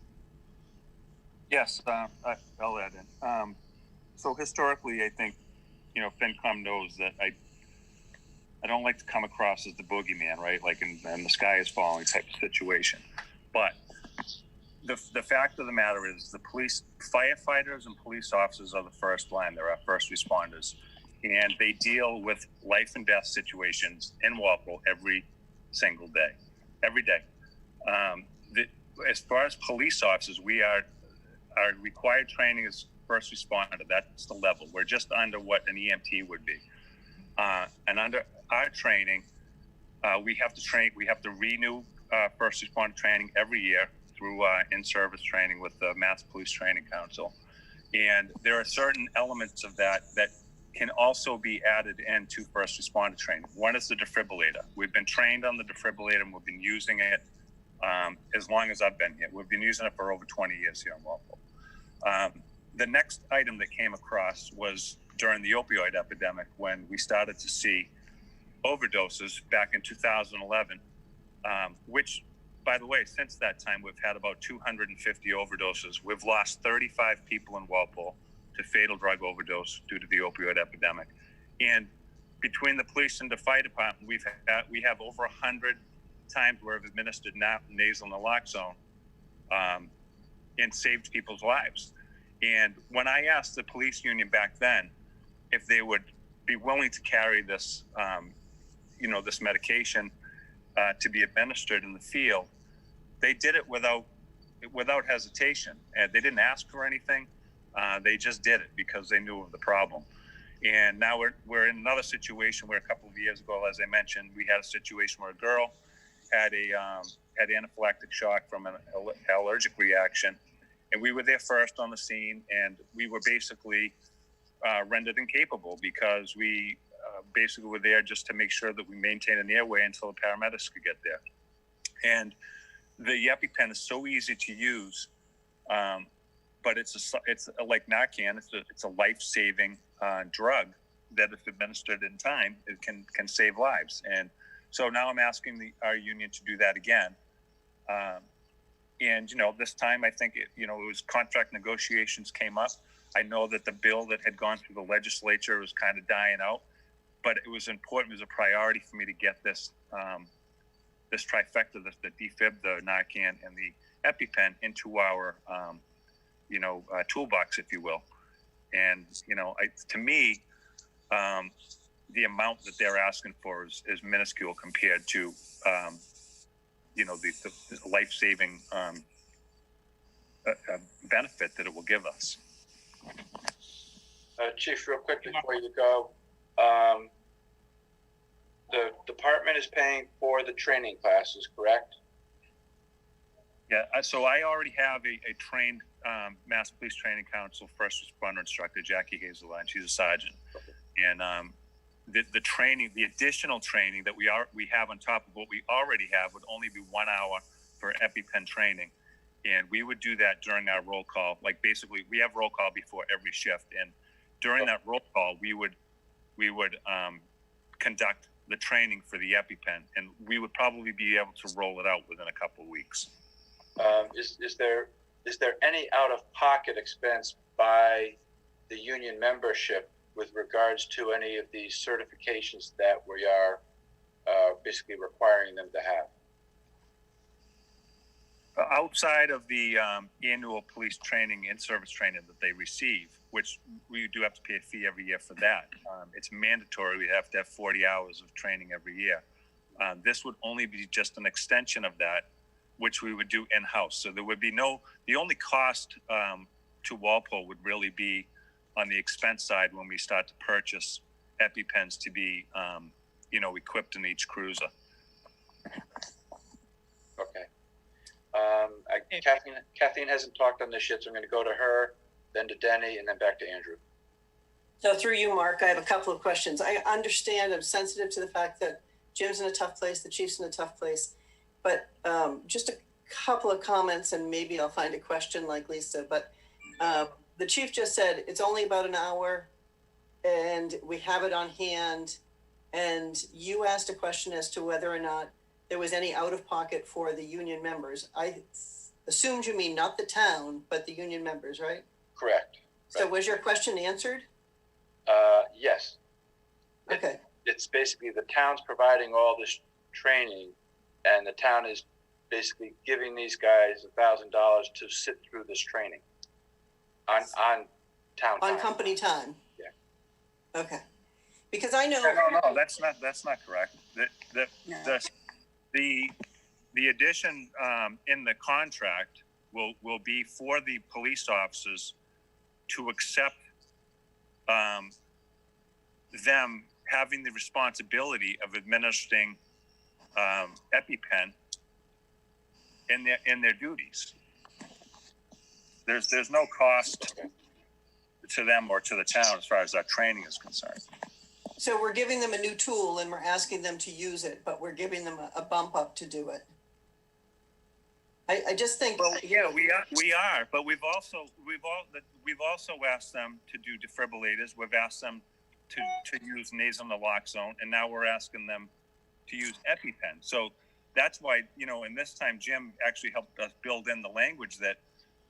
Yes, I'll add in. So historically, I think, FinCom knows that I don't like to come across as the boogeyman, right? Like in the sky is falling type of situation. But the fact of the matter is the firefighters and police officers are the first line. They're our first responders. And they deal with life and death situations in Walpole every single day, every day. As far as police officers, our required training is first responder. That's the level. We're just under what an EMT would be. And under our training, we have to renew first responder training every year through in-service training with the Mass Police Training Council. And there are certain elements of that can also be added into first responder training. One is the defibrillator. We've been trained on the defibrillator and we've been using it as long as I've been here. We've been using it for over 20 years here in Walpole. The next item that came across was during the opioid epidemic, when we started to see overdoses back in 2011, which, by the way, since that time, we've had about 250 overdoses. We've lost 35 people in Walpole to fatal drug overdose due to the opioid epidemic. And between the police and the fire department, we have over 100 times where we've administered nasal naloxone and saved people's lives. And when I asked the police union back then if they would be willing to carry this, this medication to be administered in the field, they did it without hesitation. And they didn't ask for anything. They just did it because they knew of the problem. And now we're in another situation where a couple of years ago, as I mentioned, we had a situation where a girl had anaphylactic shock from an allergic reaction. And we were there first on the scene, and we were basically rendered incapable because we basically were there just to make sure that we maintained an airway until the paramedics could get there. And the EpiPen is so easy to use, but it's like Narcan. It's a life-saving drug that, if administered in time, it can save lives. And so now I'm asking our union to do that again. And this time I think it was contract negotiations came up. I know that the bill that had gone through the legislature was kind of dying out, but it was important. It was a priority for me to get this this trifecta, the defib, the Narcan, and the EpiPen into our toolbox, if you will. And to me, the amount that they're asking for is minuscule compared to the life-saving benefit that it will give us. Chief, real quick before you go, the department is paying for the training classes, correct? Yeah, so I already have a trained Mass Police Training Council first responder instructor, Jackie Hazelline. She's a sergeant. And the training, the additional training that we have on top of what we already have would only be 1 hour for EpiPen training. And we would do that during our roll call. Like, basically, we have roll call before every shift. And during that roll call, we would conduct the training for the EpiPen, and we would probably be able to roll it out within a couple of weeks. Is there any out-of-pocket expense by the union membership with regards to any of these certifications that we are basically requiring them to have? Outside of the annual police training and service training that they receive, which we do have to pay a fee every year for that. It's mandatory. We have to have 40 hours of training every year. This would only be just an extension of that, which we would do in-house. So there would be the only cost to Walpole would really be on the expense side when we start to purchase EpiPens to be, equipped in each cruiser. Okay. Kathleen hasn't talked on this yet, so I'm going to go to her, then to Denny, and then back to Andrew. So through you, Mark, I have a couple of questions. I understand, I'm sensitive to the fact that Jim's in a tough place, the chief's in a tough place, but just a couple of comments, and maybe I'll find a question like Lisa, but the chief just said it's only about an hour and we have it on hand. And you asked a question as to whether or not there was any out of pocket for the union members. I assumed you mean not the town, but the union members, right? Correct. So was your question answered? Yes. Okay. It's basically the town's providing all this training, and the town is basically giving these guys $1,000 to sit through this training on town time. On company time? Yeah. Okay. Because I know. No, that's not correct. The addition in the contract will be for the police officers to accept them having the responsibility of administering EpiPen in their duties. There's no cost to them or to the town as far as our training is concerned. So we're giving them a new tool and we're asking them to use it, but we're giving them a bump up to do it. I just think. Well, yeah, we are, but we've also asked them to do defibrillators. We've asked them to use nasal naloxone, and now we're asking them to use EpiPen. So that's why, and this time Jim actually helped us build in the language that.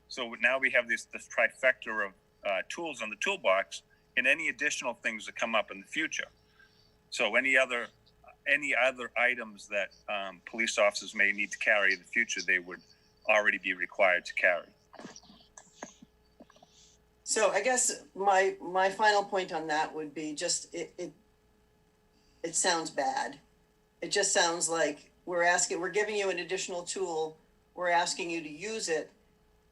So now we have this trifecta of tools on the toolbox, and any additional things that come up in the future. So any other items that police officers may need to carry in the future, they would already be required to carry. So I guess my final point on that would be just it sounds bad. It just sounds like we're giving you an additional tool. We're asking you to use it.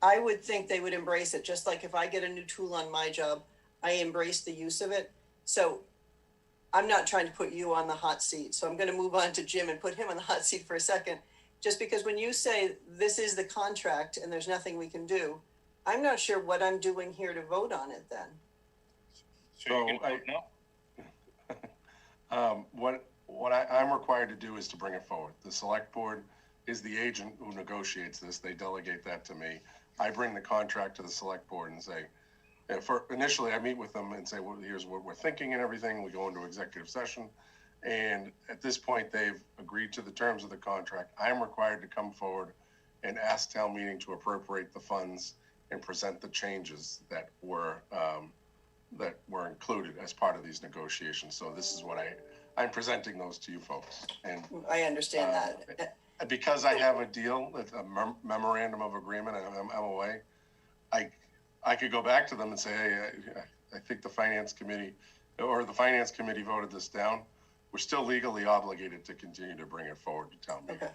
I would think they would embrace it, just like if I get a new tool on my job, I embrace the use of it. So I'm not trying to put you on the hot seat. So I'm going to move on to Jim and put him on the hot seat for a second. Just because when you say this is the contract and there's nothing we can do, I'm not sure what I'm doing here to vote on it then. So you can vote no? What I'm required to do is to bring it forward. The select board is the agent who negotiates this. They delegate that to me. I bring the contract to the select board and say, initially I meet with them and say, well, here's what we're thinking and everything. We go into executive session. And at this point, they've agreed to the terms of the contract. I'm required to come forward and ask town meeting to appropriate the funds and present the changes that were included as part of these negotiations. So this is what I'm presenting those to you folks. And I understand that. Because I have a deal, a memorandum of agreement, and MOA, I could go back to them and say, hey, I think the finance committee voted this down. We're still legally obligated to continue to bring it forward to town meeting. Okay.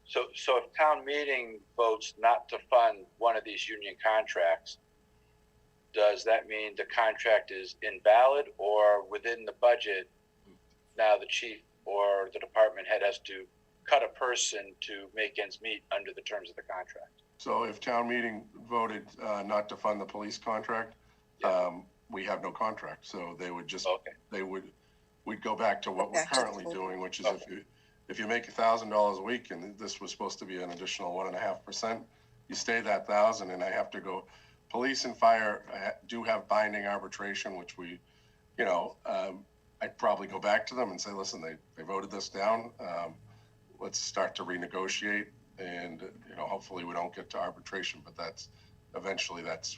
So if town meeting votes not to fund one of these union contracts, does that mean the contract is invalid, or within the budget, now the chief or the department head has to cut a person to make ends meet under the terms of the contract? So if town meeting voted not to fund the police contract, we have no contract. So they would just, we'd go back to what we're currently doing, which is if you make $1,000 a week, and this was supposed to be an additional 1.5%, you stay that 1,000, and I have to go. Police and fire do have binding arbitration, which we, I'd probably go back to them and say, listen, they voted this down. Let's start to renegotiate, and hopefully we don't get to arbitration, but that's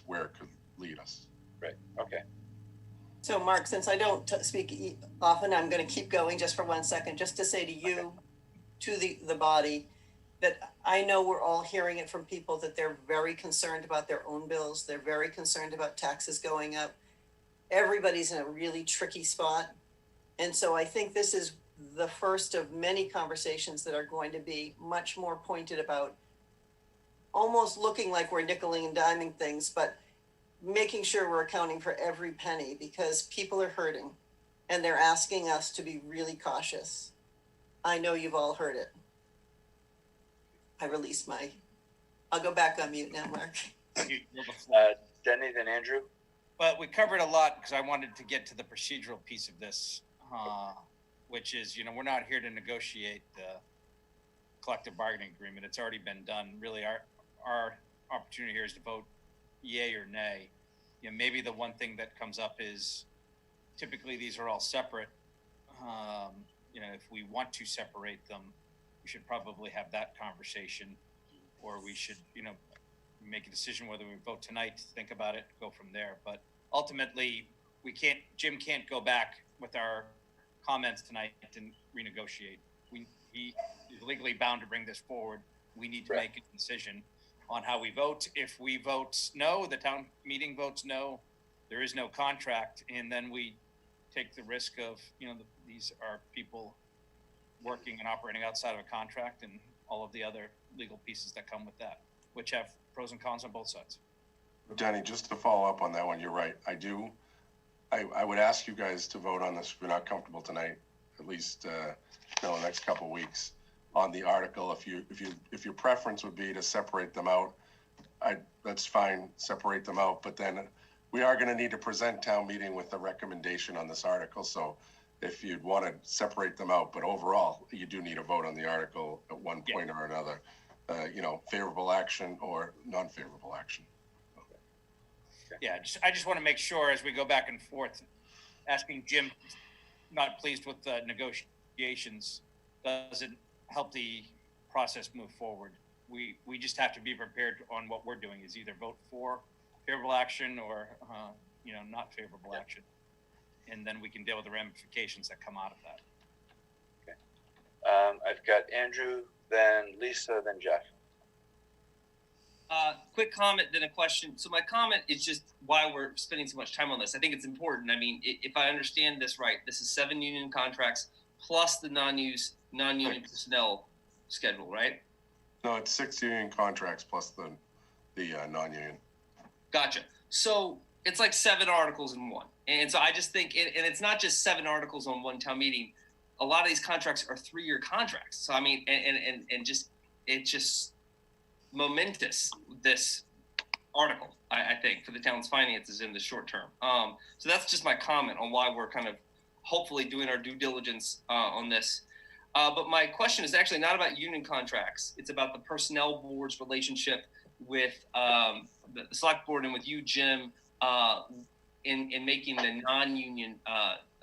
where it could lead us. Right. Okay. So Mark, since I don't speak often, I'm going to keep going just for 1 second, just to say to you, to the body, that I know we're all hearing it from people that they're very concerned about their own bills. They're very concerned about taxes going up. Everybody's in a really tricky spot. And so I think this is the first of many conversations that are going to be much more pointed about almost looking like we're nickeling and diming things, but making sure we're accounting for every penny, because people are hurting and they're asking us to be really cautious. I know you've all heard it. I'll go back on mute now, Mark. Denny, then Andrew. But we covered a lot because I wanted to get to the procedural piece of this, which is, we're not here to negotiate the collective bargaining agreement. It's already been done. Really, our opportunity here is to vote yay or nay. Maybe the one thing that comes up is typically these are all separate. If we want to separate them, we should probably have that conversation, or we should, make a decision whether we vote tonight, think about it, go from there. But ultimately, Jim can't go back with our comments tonight and renegotiate. He is legally bound to bring this forward. We need to make a decision on how we vote. If we vote no, the town meeting votes no, there is no contract, and then we take the risk of, these are people working and operating outside of a contract and all of the other legal pieces that come with that, which have pros and cons on both sides. Denny, just to follow up on that one, you're right. I would ask you guys to vote on this if you're not comfortable tonight, at least the next couple of weeks. on the article. If your preference would be to separate them out, that's fine, separate them out, but then we are gonna need to present town meeting with a recommendation on this article, so if you'd wanna separate them out, but overall, you do need a vote on the article at one point or another, favorable action or non-favorable action. Yeah, I just want to make sure as we go back and forth, asking Jim, not pleased with the negotiations, doesn't help the process move forward. We just have to be prepared on what we're doing, is either vote for favorable action or, not favorable action. And then we can deal with the ramifications that come out of that. I've got Andrew, then Lisa, then Jeff. Quick comment, then a question. So my comment is just why we're spending so much time on this. I think it's important. I mean, if I understand this right, this is 7 union contracts plus the non-union personnel schedule, right? No, it's 6 union contracts plus the non-union. Gotcha. So it's like 7 articles in one. And so I just think, and it's not just 7 articles on one town meeting. A lot of these contracts are 3-year contracts. So I mean, it's just momentous, this article, I think, for the town's finances in the short term. So that's just my comment on why we're kind of hopefully doing our due diligence on this. But my question is actually not about union contracts. It's about the personnel board's relationship with the select board and with you, Jim, in making the non-union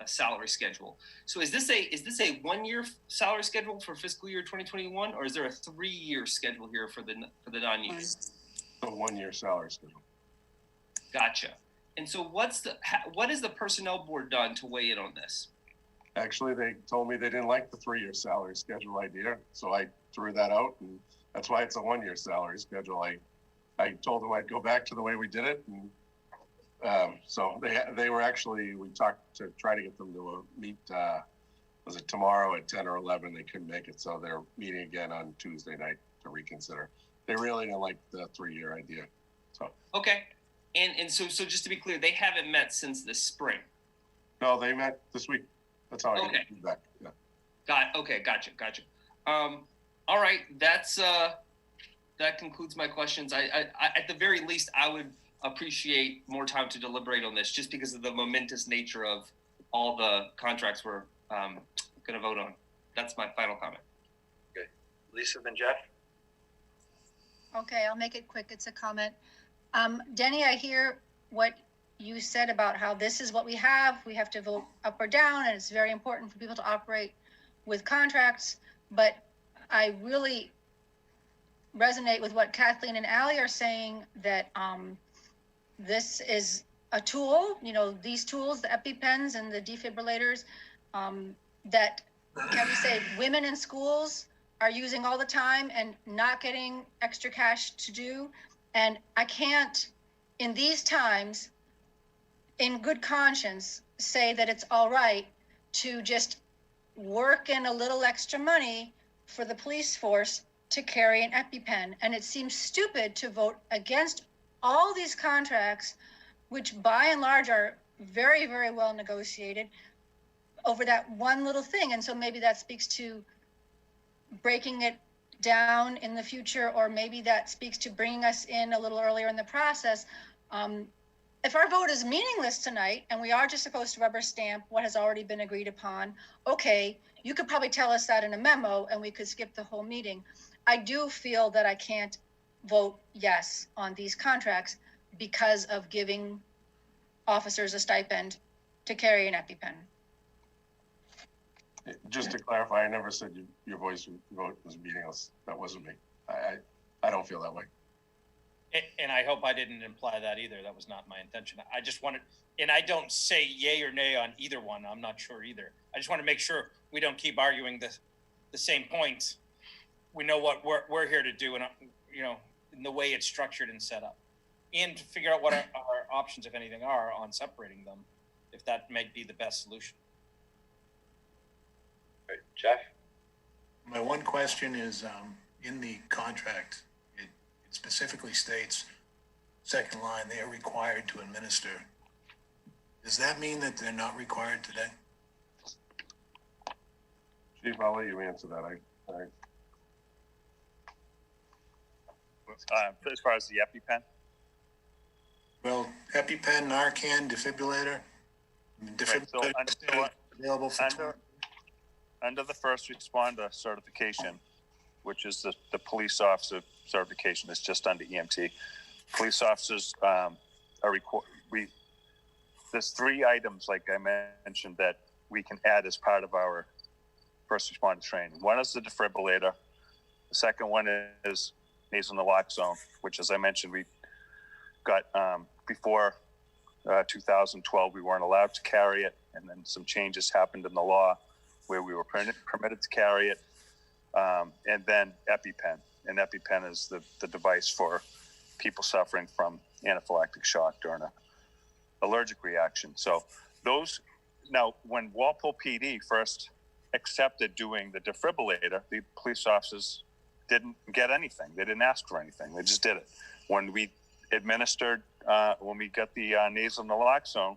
salary schedule. So is this a 1-year salary schedule for fiscal year 2021, or is there a 3-year schedule here for the non-union? A 1-year salary schedule. Gotcha. And so what has the personnel board done to weigh in on this? Actually, they told me they didn't like the 3-year salary schedule idea, so I threw that out, and that's why it's a 1-year salary schedule. I told them I'd go back to the way we did it, and so they were actually, we talked to try to get them to meet, was it tomorrow at 10 or 11? They couldn't make it, so they're meeting again on Tuesday night to reconsider. They really didn't like the 3-year idea. So okay, and so just to be clear, they haven't met since the spring. No, they met this week. That's how I Okay. get feedback. Yeah. Gotcha. All right, that concludes my questions. I at the very least, I would appreciate more time to deliberate on this, just because of the momentous nature of all the contracts we're going to vote on. That's my final comment. Okay, Lisa, then Jeff. Okay, I'll make it quick. It's a comment. Denny, I hear what you said about how this is what we have. We have to vote up or down, and it's very important for people to operate with contracts. But I really resonate with what Kathleen and Ally are saying, that this is a tool, these tools, the EpiPens and the defibrillators, that, can we say, women in schools are using all the time and not getting extra cash to do. And I can't, in these times, in good conscience, say that it's all right to just work in a little extra money for the police force to carry an EpiPen. And it seems stupid to vote against all these contracts, which by and large are very, very well negotiated, over that one little thing. And so maybe that speaks to breaking it down in the future, or maybe that speaks to bringing us in a little earlier in the process. If our vote is meaningless tonight and we are just supposed to rubber stamp what has already been agreed upon, okay, you could probably tell us that in a memo and we could skip the whole meeting. I do feel that I can't vote yes on these contracts because of giving officers a stipend to carry an EpiPen. Just to clarify, I never said your voice vote was meaningless. That wasn't me. I don't feel that way. And I hope I didn't imply that either. That was not my intention. I just wanted, and I don't say yay or nay on either one. I'm not sure either. I just want to make sure we don't keep arguing the same points. We know what we're here to do, and in the way it's structured and set up, and to figure out what our options, if anything, are on separating them, if that may be the best solution. All right, Jeff. My one question is, in the contract, it specifically states, second line, they are required to administer. Does that mean that they're not required today? Chief, I'll let you answer that. as far as the EpiPen, Well, EpiPen, Narcan, defibrillator. Defibrillator available for under the first responder certification, which is the police officer certification, is just under EMT. Police officers are there's 3 items, like I mentioned, that we can add as part of our first responder training. One is the defibrillator. The second one is nasal naloxone, which, as I mentioned, we got before 2012. We weren't allowed to carry it, and then some changes happened in the law where we were permitted to carry it. And then EpiPen, and EpiPen is the device for people suffering from anaphylactic shock during an allergic reaction. So those, now when Walpole PD first accepted doing the defibrillator, the police officers didn't get anything. They didn't ask for anything. They just did it. When we administered, when we got the nasal naloxone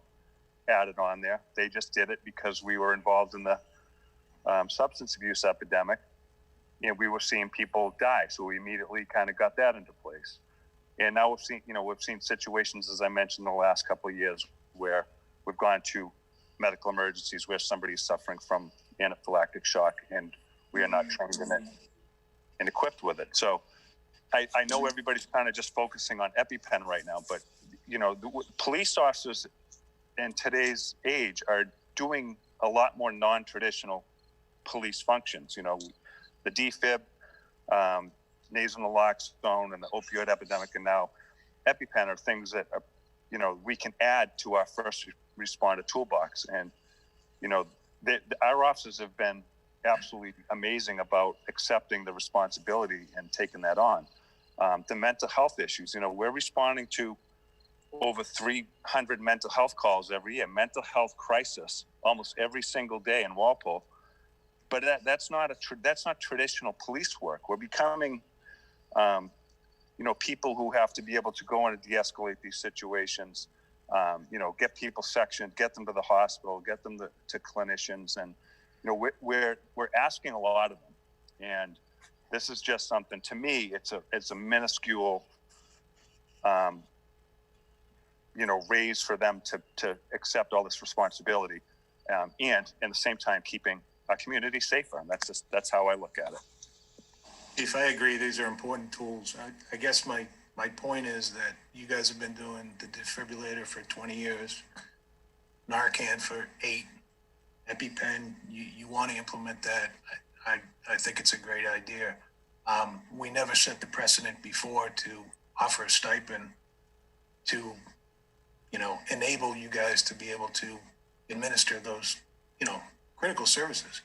added on there, they just did it because we were involved in the substance abuse epidemic, and we were seeing people die. So we immediately kind of got that into place. And now we've seen situations, as I mentioned, in the last couple of years where we've gone to medical emergencies where somebody's suffering from anaphylactic shock, and we are not trained in it and equipped with it. So I know everybody's kind of just focusing on EpiPen right now, but the police officers in today's age are doing a lot more non-traditional police functions. The defib, nasal naloxone, and the opioid epidemic, and now EpiPen are things that are, we can add to our first responder toolbox. And our officers have been absolutely amazing about accepting the responsibility and taking that on. The mental health issues, we're responding to over 300 mental health calls every year, mental health crisis almost every single day in Walpole. But that's not traditional police work. We're becoming, people who have to be able to go in and de-escalate these situations. Get people sectioned, get them to the hospital, get them to clinicians, and we're asking a lot of them. And this is just something, to me, it's a minuscule, raise for them to accept all this responsibility, and at the same time keeping our community safer. And that's how I look at it. If I agree, these are important tools. I guess my point is that you guys have been doing the defibrillator for 20 years, Narcan for 8, EpiPen, you want to implement that. I think it's a great idea. We never set the precedent before to offer a stipend to, enable you guys to be able to administer those, critical services.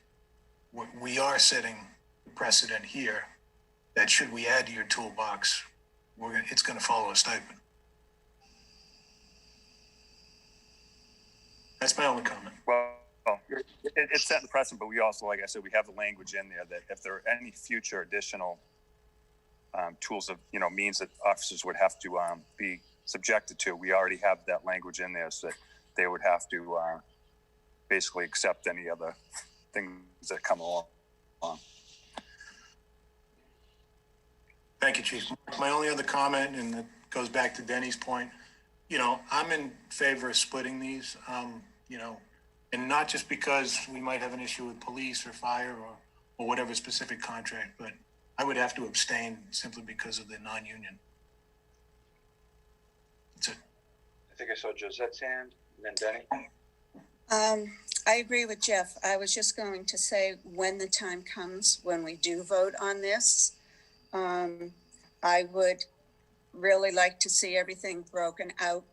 We are setting the precedent here that should we add to your toolbox, it's going to follow a stipend. That's my only comment. Well, it's set the precedent, but we also, like I said, we have the language in there that if there are any future additional tools of, means that officers would have to be subjected to, we already have that language in there, so that they would have to basically accept any other things that come along. Thank you, Chief. My only other comment, and it goes back to Denny's point, I'm in favor of splitting these, and not just because we might have an issue with police or fire or whatever specific contract, but I would have to abstain simply because of the non-union. That's it. I think I saw Josette's hand, and then Denny. I agree with Jeff. I was just going to say, when the time comes, when we do vote on this, I would really like to see everything broken out.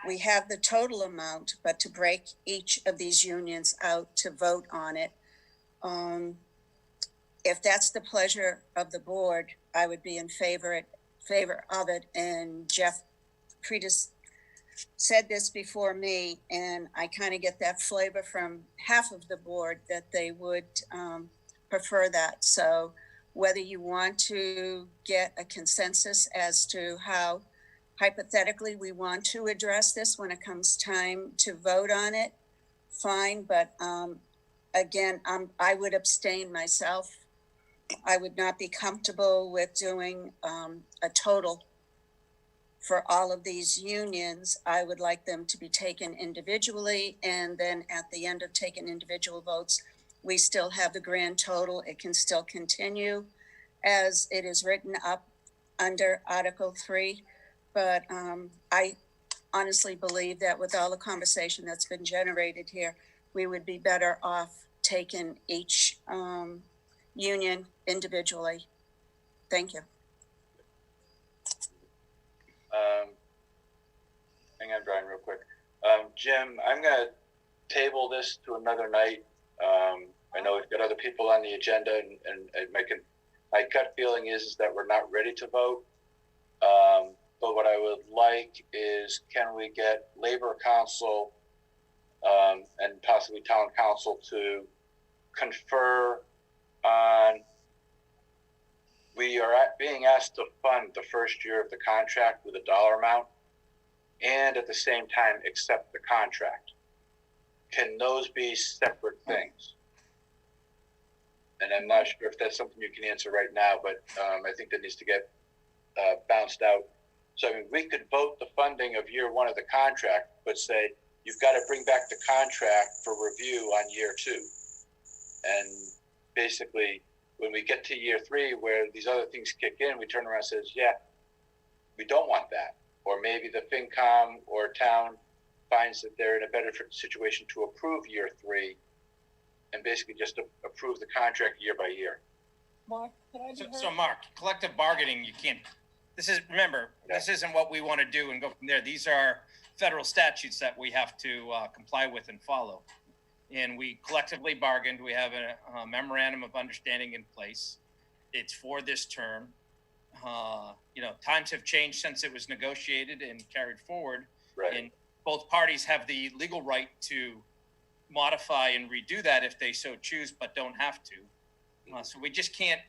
We have the total amount, but to break each of these unions out to vote on it. If that's the pleasure of the board, I would be in favor of it. And Jeff said this before me, and I kind of get that flavor from half of the board that they would prefer that. So whether you want to get a consensus as to how hypothetically we want to address this when it comes time to vote on it, fine. But again, I would abstain myself I would not be comfortable with doing a total for all of these unions. I would like them to be taken individually, and then at the end of taking individual votes, we still have the grand total. It can still continue as it is written up under Article 3. But I honestly believe that with all the conversation that's been generated here, we would be better off taking each union individually. Thank you. Hang on, Brian, real quick. Jim, I'm going to table this to another night. I know we've got other people on the agenda, and my gut feeling is that we're not ready to vote. But what I would like is, can we get Labor Council and possibly Town Council to confer on, we are being asked to fund the first year of the contract with a dollar amount, and at the same time accept the contract. Can those be separate things? And I'm not sure if that's something you can answer right now, but I think that needs to get bounced out. So I mean, we could vote the funding of year one of the contract, but say, you've got to bring back the contract for review on year 2. And basically, when we get to year 3, where these other things kick in, we turn around and says, yeah, we don't want that. Or maybe the FinCom or town finds that they're in a better situation to approve year 3 and basically just approve the contract year by year. Mark, can I be heard? So Mark, collective bargaining, you can't, remember, this isn't what we want to do and go from there. These are federal statutes that we have to comply with and follow. And we collectively bargained. We have a memorandum of understanding in place. It's for this term. Times have changed since it was negotiated and carried forward. Right. And both parties have the legal right to modify and redo that if they so choose, but don't have to. So we just can't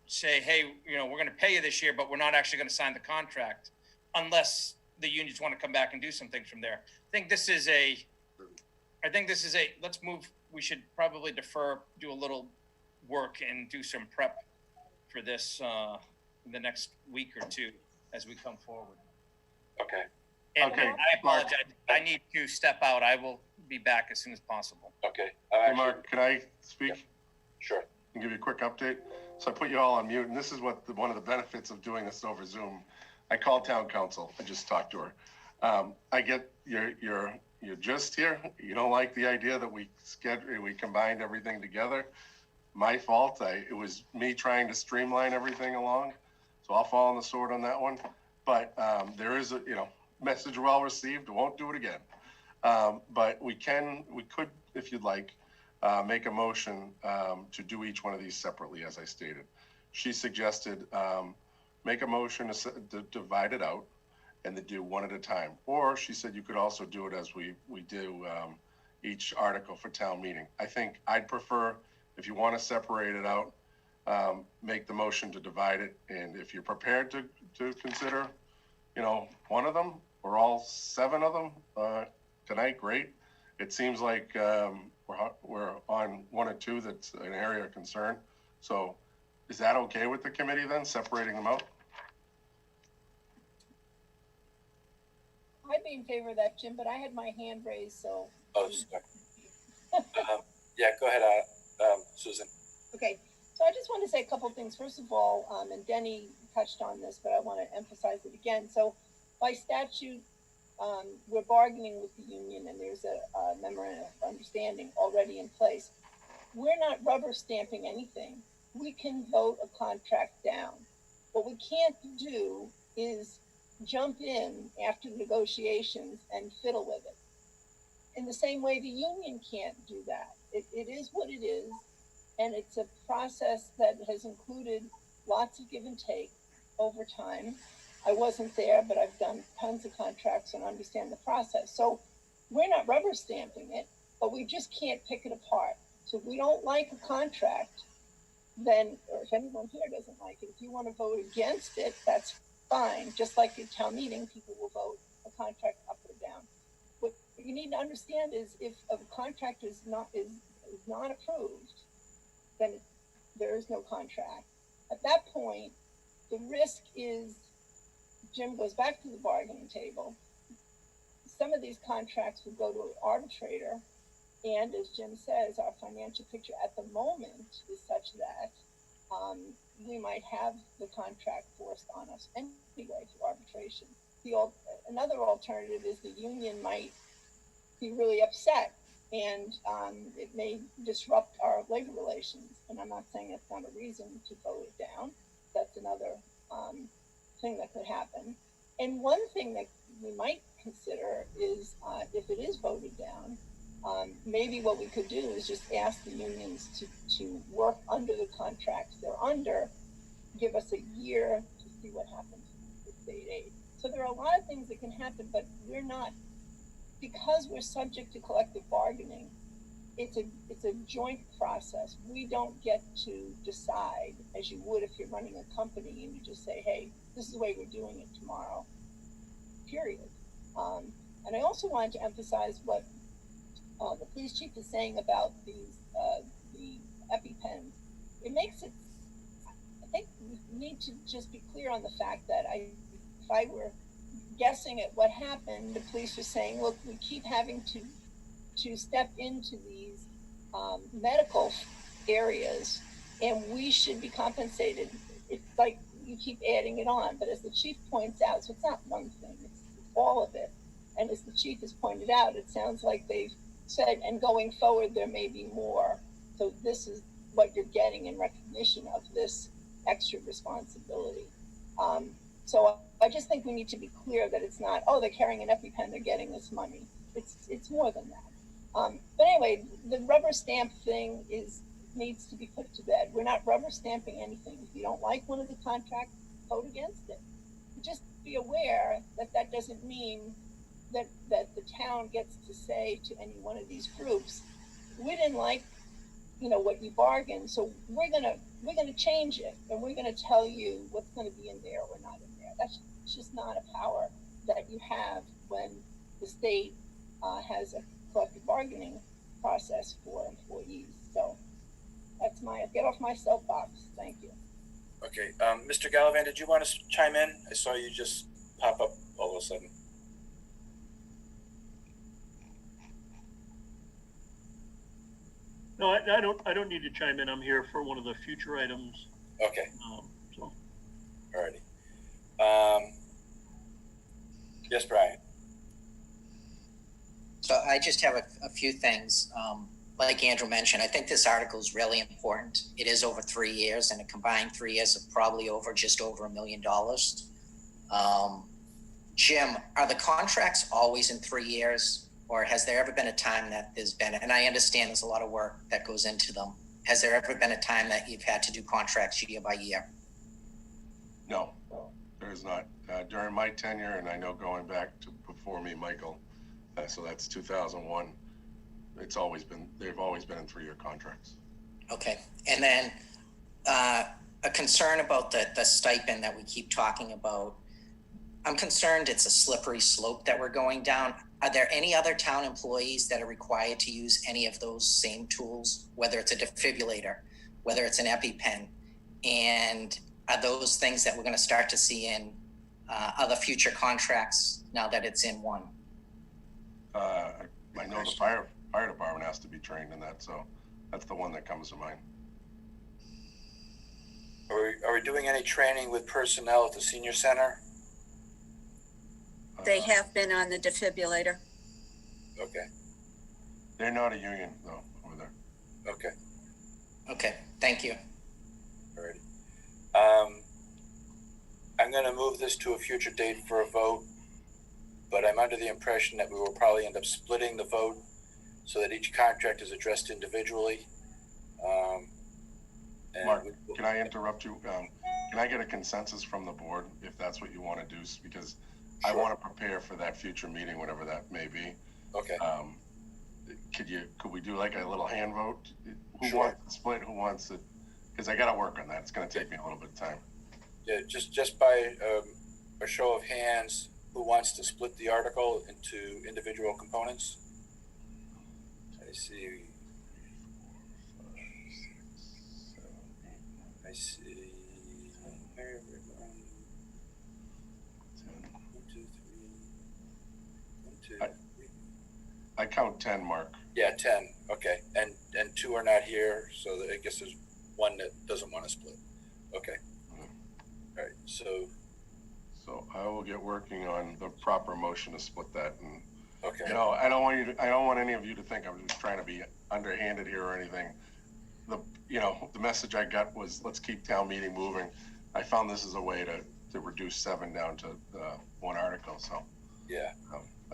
say, hey, we're going to pay you this year, but we're not actually going to sign the contract unless the unions want to come back and do some things from there. I think this is a, let's move, we should probably defer, do a little work and do some prep for this in the next week or 2 as we come forward. Okay. And Okay, I apologize. I need to step out. I will be back as soon as possible. Okay. Hey, Mark, can I speak? Yeah. Sure. And give you a quick update. So I put you all on mute, and this is what one of the benefits of doing this over Zoom. I called town council. I just talked to her. I get your gist here. You don't like the idea that we combined everything together. My fault. It was me trying to streamline everything along. So I'll fall on the sword on that one. But there is a message well received. Won't do it again. But we could, if you'd like, make a motion to do each one of these separately, as I stated. She suggested make a motion to divide it out and to do one at a time. Or she said you could also do it as we do each article for town meeting. I think I'd prefer, if you want to separate it out, make the motion to divide it. And if you're prepared to consider, one of them or all 7 of them tonight, great. It seems like we're on 1 or 2 that's an area of concern. So is that okay with the committee then, separating them out? I'd be in favor of that, Jim, but I had my hand raised, so. Oh, sorry. Yeah, go ahead, Susan. Okay, so I just want to say a couple of things. First of all, and Denny touched on this, but I want to emphasize it again. So by statute, we're bargaining with the union, and there's a memorandum of understanding already in place. We're not rubber stamping anything. We can vote a contract down. What we can't do is jump in after the negotiations and fiddle with it. In the same way, the union can't do that. It is what it is, and it's a process that has included lots of give and take over time. I wasn't there, but I've done tons of contracts and understand the process. So we're not rubber stamping it, but we just can't pick it apart. So if we don't like a contract, then, or if anyone here doesn't like it, if you want to vote against it, that's fine. Just like at town meeting, people will vote a contract up or down. What you need to understand is if a contract is not approved, then there is no contract. At that point, the risk is Jim goes back to the bargaining table. Some of these contracts would go to an arbitrator. And as Jim says, our financial picture at the moment is such that we might have the contract forced on us anyway through arbitration. Another alternative is the union might be really upset, and it may disrupt our labor relations. And I'm not saying that's not a reason to vote it down. That's another thing that could happen. And one thing that we might consider is if it is voted down, maybe what we could do is just ask the unions to work under the contracts they're under, give us a year to see what happens with state aid. So there are a lot of things that can happen, but we're not, because we're subject to collective bargaining, it's a joint process. We don't get to decide as you would if you're running a company and you just say, hey, this is the way we're doing it tomorrow, period. And I also wanted to emphasize what the police chief is saying about these the EpiPens. It makes it, I think we need to just be clear on the fact that if I were guessing at what happened, the police were saying, look, we keep having to step into these medical areas, and we should be compensated. It's like you keep adding it on, but as the chief points out, so it's not one thing, it's all of it. And as the chief has pointed out, it sounds like they've said, and going forward, there may be more. So this is what you're getting in recognition of this extra responsibility. So I just think we need to be clear that it's not, oh, they're carrying an EpiPen, they're getting this money. It's more than that. But anyway, the rubber stamp thing needs to be put to bed. We're not rubber stamping anything. If you don't like one of the contracts, vote against it. Just be aware that that doesn't mean that the town gets to say to any one of these groups, we didn't like, what you bargained, so we're gonna change it, and we're gonna tell you what's gonna be in there or not in there. That's just not a power that you have when the state has a collective bargaining process for employees. So that's get off my soapbox. Thank you. Okay, Mr. Gallivan, did you want to chime in? I saw you just pop up all of a sudden. No, I don't need to chime in. I'm here for one of the future items. Okay. So. Alrighty. Yes, Brian. So I just have a few things. Like Andrew mentioned, I think this article is really important. It is over 3 years, and a combined 3 years of probably just over $1 million. Jim, are the contracts always in 3 years? Or has there ever been a time that there's been, and I understand there's a lot of work that goes into them. Has there ever been a time that you've had to do contracts year by year? No, there is not. During my tenure, and I know going back to before me, Michael, so that's 2001, they've always been in 3-year contracts. Okay, and then a concern about the stipend that we keep talking about. I'm concerned it's a slippery slope that we're going down. Are there any other town employees that are required to use any of those same tools, whether it's a defibrillator, whether it's an EpiPen? And are those things that we're going to start to see in other future contracts now that it's in one? I know the fire department has to be trained in that, so that's the one that comes to mind. Are we doing any training with personnel at the senior center? They have been on the defibrillator. Okay. They're not a union though over there. Okay. Okay, thank you. Alrighty. I'm going to move this to a future date for a vote, but I'm under the impression that we will probably end up splitting the vote so that each contract is addressed individually. Mark, can I interrupt you? Can I get a consensus from the board if that's what you want to do? Because I want to prepare for that future meeting, whatever that may be. Okay. Could we do like a little hand vote? Who Sure. wants to split? Who wants it? Because I got to work on that. It's going to take me a little bit of time. Yeah, just by a show of hands, who wants to split the article into individual components? I see. see. Where we're going. 1, 2, 3. 1, 2, 3. I count 10, Mark. Yeah, 10. Okay, and 2 are not here, so I guess there's 1 that doesn't want to split. Okay. All right. So I will get working on the proper motion to split that. And okay. you know, I don't want any of you to think I'm just trying to be underhanded here or anything. The message I got was let's keep town meeting moving. I found this as a way to reduce 7 down to 1 article. So yeah.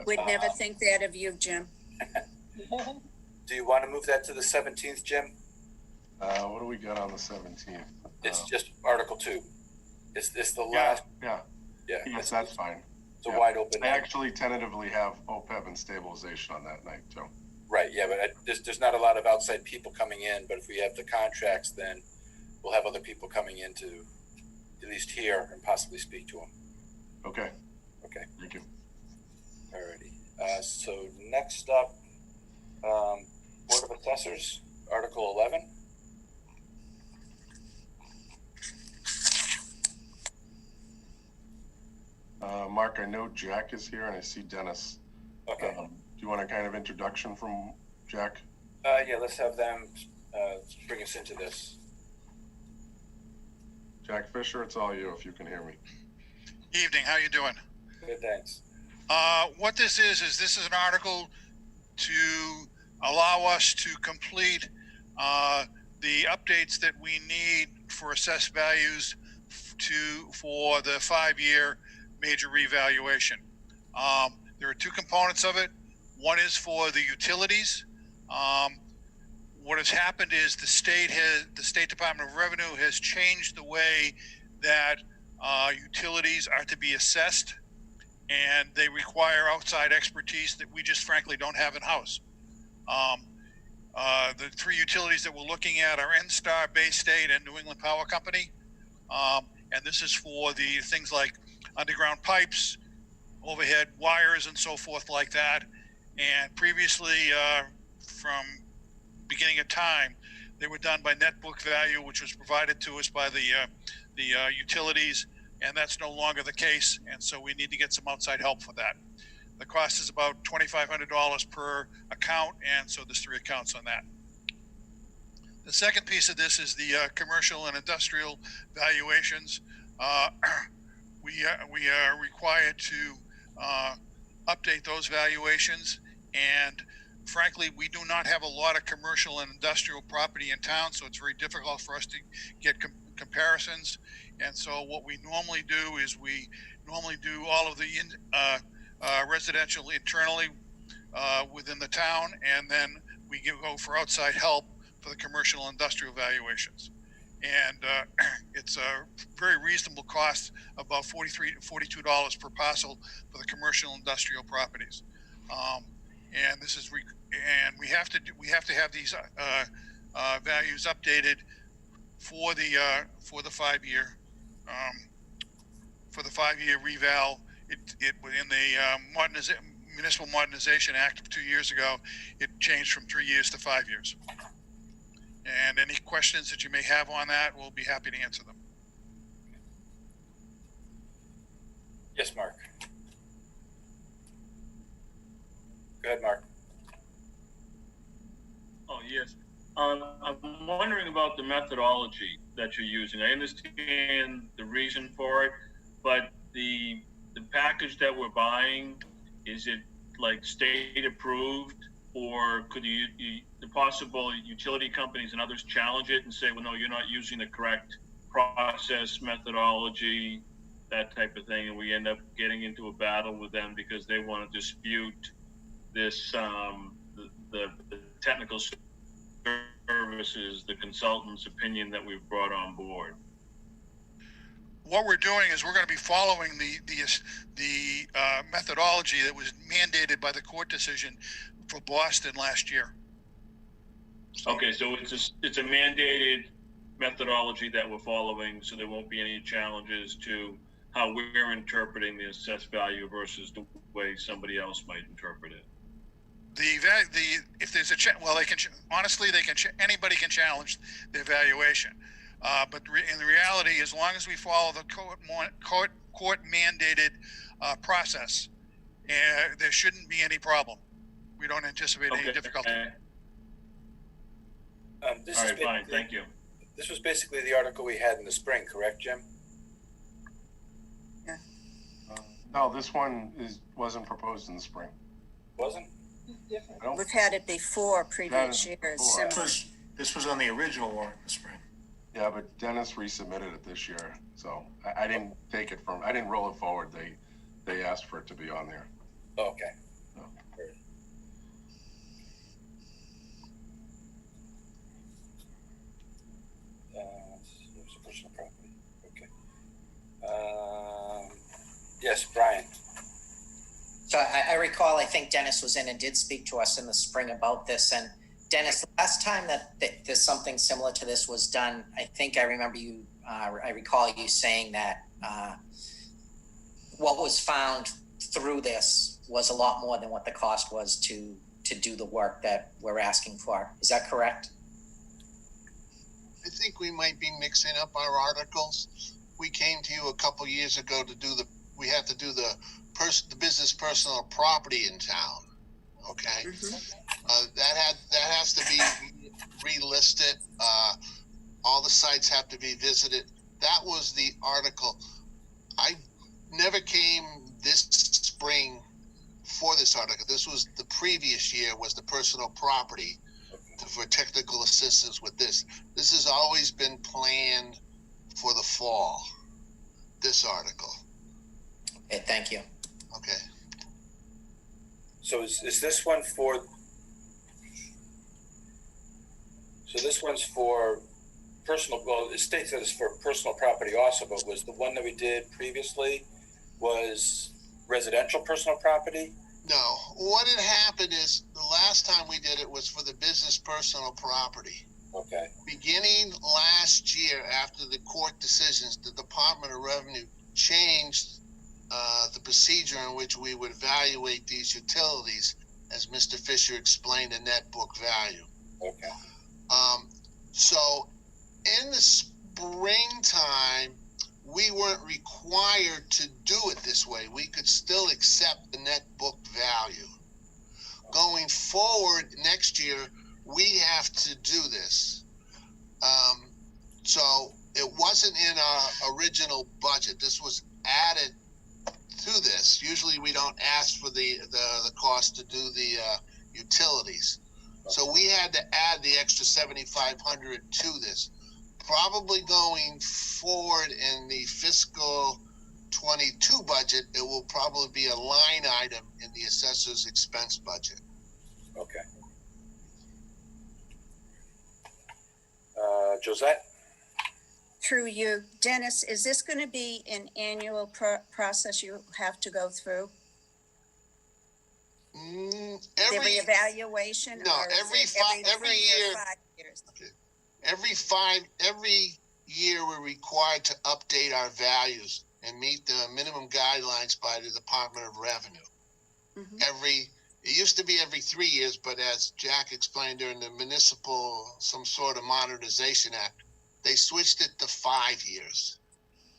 Would never think that of you, Jim. Do you want to move that to the 17th, Jim? What do we got on the 17th? It's just Article 2. It's the last. Yeah. Yes, that's fine. It's a wide open. I actually tentatively have OPEB and stabilization on that night too. Right. Yeah, but there's not a lot of outside people coming in. But if we have the contracts, then we'll have other people coming in to at least hear and possibly speak to them. Okay. Okay. Thank you. Alrighty. So next up, Board of Assessors, Article 11. Mark, I know Jack is here and I see Dennis. Okay. Do you want a kind of introduction from Jack? Yeah, let's have them bring us into this. Jack Fisher, it's all you if you can hear me. Evening, how you doing? Good, thanks. What this is this is an article to allow us to complete the updates that we need for assessed values for the 5-year major revaluation. There are 2 components of it. One is for the utilities. What has happened is the State Department of Revenue has changed the way that utilities are to be assessed, and they require outside expertise that we just frankly don't have in-house. The 3 utilities that we're looking at are NSTAR, Bay State, and New England Power Company. And this is for the things like underground pipes, overhead wires, and so forth like that. And previously, from beginning of time, they were done by net book value, which was provided to us by the utilities, and that's no longer the case. And so we need to get some outside help for that. The cost is about $2,500 per account, and so there's 3 accounts on that. The second piece of this is the commercial and industrial valuations. We are required to update those valuations, and frankly, we do not have a lot of commercial and industrial property in town, so it's very difficult for us to get comparisons. And so what we normally do is we normally do all of the residential internally within the town, and then we go for outside help for the commercial and industrial valuations. And it's a very reasonable cost, about $43 to $42 per parcel for the commercial and industrial properties. And this is and we have to have these values updated for the 5-year reval. It within the Municipal Modernization Act of 2 years ago, it changed from 3 years to 5 years. And any questions that you may have on that, we'll be happy to answer them. Yes, Mark. Go ahead, Mark. Oh, yes. I'm wondering about the methodology that you're using. I understand the reason for it, but the package that we're buying, is it like state approved, or could the possible utility companies and others challenge it and say, well, no, you're not using the correct process, methodology, that type of thing, and we end up getting into a battle with them because they want to dispute this, the technical services, the consultant's opinion that we've brought on board? What we're doing is we're going to be following the methodology that was mandated by the court decision for Boston last year. Okay, so it's a mandated methodology that we're following, so there won't be any challenges to how we're interpreting the assessed value versus the way somebody else might interpret it. If there's a well, they can honestly, anybody can challenge the evaluation, In the reality, as long as we follow the court mandated process, there shouldn't be any problem. We don't anticipate any difficulty. This All is right, fine, thank you. This was basically the article we had in the spring, correct, Jim? No, this one wasn't proposed in the spring. Wasn't? Different. I don't- We've had it before, previous Had it years. before. similar. This was on the original warrant in the spring. Yeah, but Dennis resubmitted it this year, so I didn't take it I didn't roll it forward. They asked for it to be on there. Okay. No. It's a personal property. Okay. Yes, Brian. So I recall, I think Dennis was in and did speak to us in the spring about this. And Dennis, the last time that there's something similar to this was done, I think I remember you, I recall you saying that what was found through this was a lot more than what the cost was to do the work that we're asking for. Is that correct? I think we might be mixing up our articles. We came to you a couple years ago to do we have to do the business personal property in town. Okay. That has to be relisted. All the sites have to be visited. That was the article. I never came this spring for this article. This was the previous year was the personal property for technical assistance with this. This has always been planned for the fall, this article. Okay, thank you. Okay. So is this one for? So this one's for personal. Well, it states that it's for personal property also, but was the one that we did previously was residential personal property? No, what had happened is the last time we did it was for the business personal property. Okay. Beginning last year, after the court decisions, the Department of Revenue changed the procedure in which we would evaluate these utilities, as Mr. Fisher explained, the net book value. Okay. So in the springtime, we weren't required to do it this way. We could still accept the net book value. Going forward next year, we have to do this. So it wasn't in our original budget. This was added to this. Usually we don't ask for the cost to do the utilities. So we had to add the extra 7,500 to this. Probably going forward in the fiscal 22 budget, it will probably be a line item in the assessor's expense budget. Okay. Josette? Through you, Dennis, is this going to be an annual process you have to go through? The reevaluation? No, or is every it every year. 5 years? Okay. Every year we're required to update our values and meet the minimum guidelines by the Department of Revenue. Mhm. It used to be every 3 years, but as Jack explained during the municipal, some sort of modernization act, they switched it to 5 years.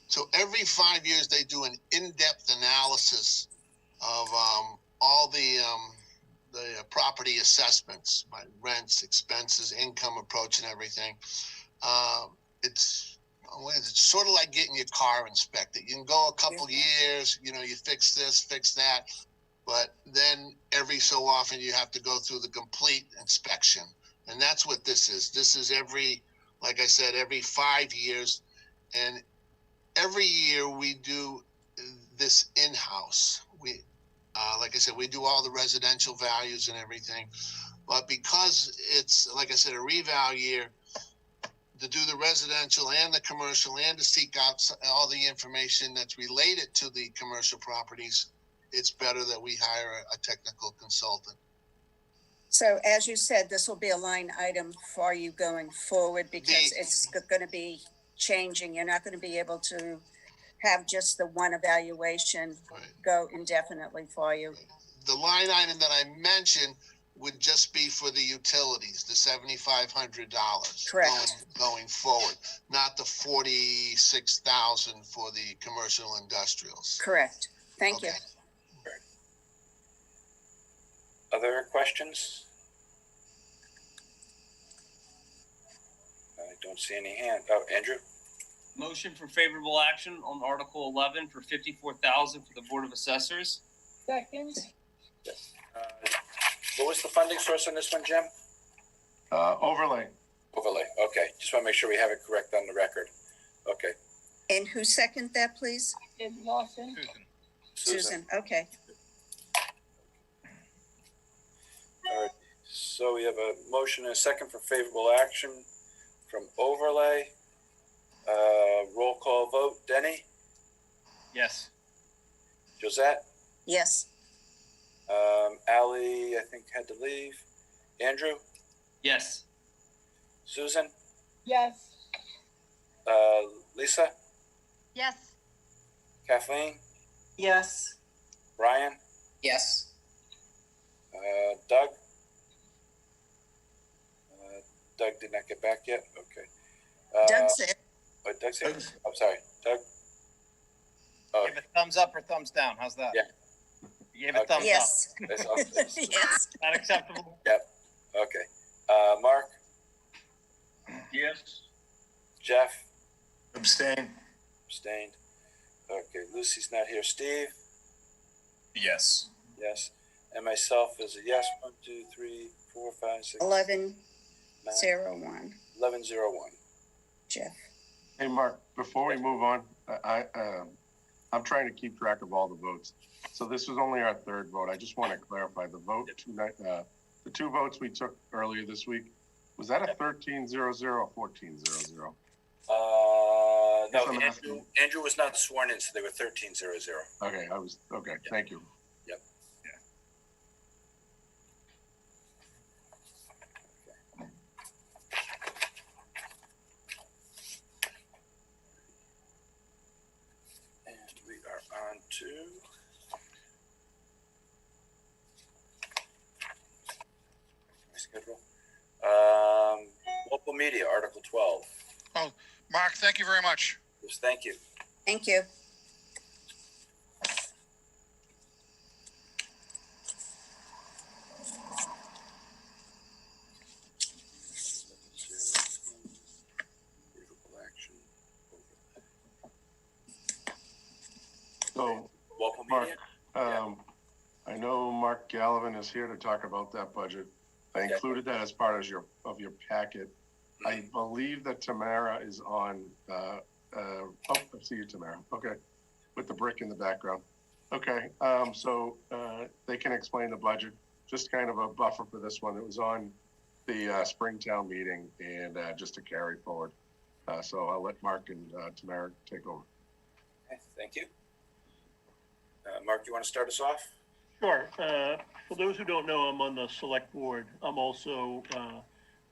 So every 5 years they do an in-depth analysis of all the property assessments, by rents, expenses, income approach, and everything. It's sort of like getting your car inspected. You can go a couple years, you fix this, fix that, but then every so often you have to go through the complete inspection. And that's what this is. This is like I said, every 5 years. And every year we do this in-house. Like I said, we do all the residential values and everything. But because it's, like I said, a reval year, to do the residential and the commercial and to seek out all the information that's related to the commercial properties, it's better that we hire a technical consultant. So as you said, this will be a line item for you going forward because it's going to be changing. You're not going to be able to have just the one evaluation go indefinitely for you. The line item that I mentioned would just be for the utilities, the $7,500. Correct. Going forward, not the 46,000 for the commercial industrials. Correct. Thank you. Okay. Other questions? I don't see any hand. Oh, Andrew? Motion for favorable action on Article 11 for 54,000 for the Board of Assessors. Second, Yes. What was the funding source on this one, Jim? Overlay. Overlay. Okay. Just want to make sure we have it correct on the record. Okay. And who seconded that, please? is Lawson. Susan, okay. All right. So we have a motion and a second for favorable action from overlay. Roll call vote. Denny? Yes. Josette? Yes. Ally, I think, had to leave. Andrew? Yes. Susan? Yes, Lisa? Yes. Kathleen? Yes. Brian? Yes. Doug? Doug did not get back yet? Okay. Doug said, Oh, Doug said? I'm sorry. Doug? Oh, Give a thumbs up or thumbs down. How's that? Yeah. You gave a thumbs yes. that's awesome. Yes. up. Not acceptable. Okay. Mark? Yes. Jeff? Abstain. Abstained. Okay, Lucy's not here. Steve? Yes. Yes. And myself is a yes. 1, 2, 3, 4, 5, 6, 11, 9, 0, 1. 11, 0, 1. Jeff. Hey, Mark, before we move on, I'm trying to keep track of all the votes. So this was only our third vote. I just want to clarify the vote tonight. The two votes we took earlier this week, was that a 13-0-0 or 14-0-0? No, I'm asking. Andrew was not sworn in, so they were 13-0-0. Okay, okay, thank you. Yep. And we are on to my schedule. Local media, Article 12. Oh, Mark, thank you very much. Yes, thank you. Thank you. Favorable action. So, Local Mark, media. I know Mark Gallivan is here to talk about that budget. I Yeah. included that as part of your packet. I believe that Tamara is on, oh, I see you, Tamara. Okay. With the brick in the background. Okay. So they can explain the budget, just kind of a buffer for this one. It was on the Springtown meeting and just to carry forward. So I'll let Mark and Tamara take over. Okay, thank you. Mark, you want to start us off? Sure. For those who don't know, I'm on the select board. I'm also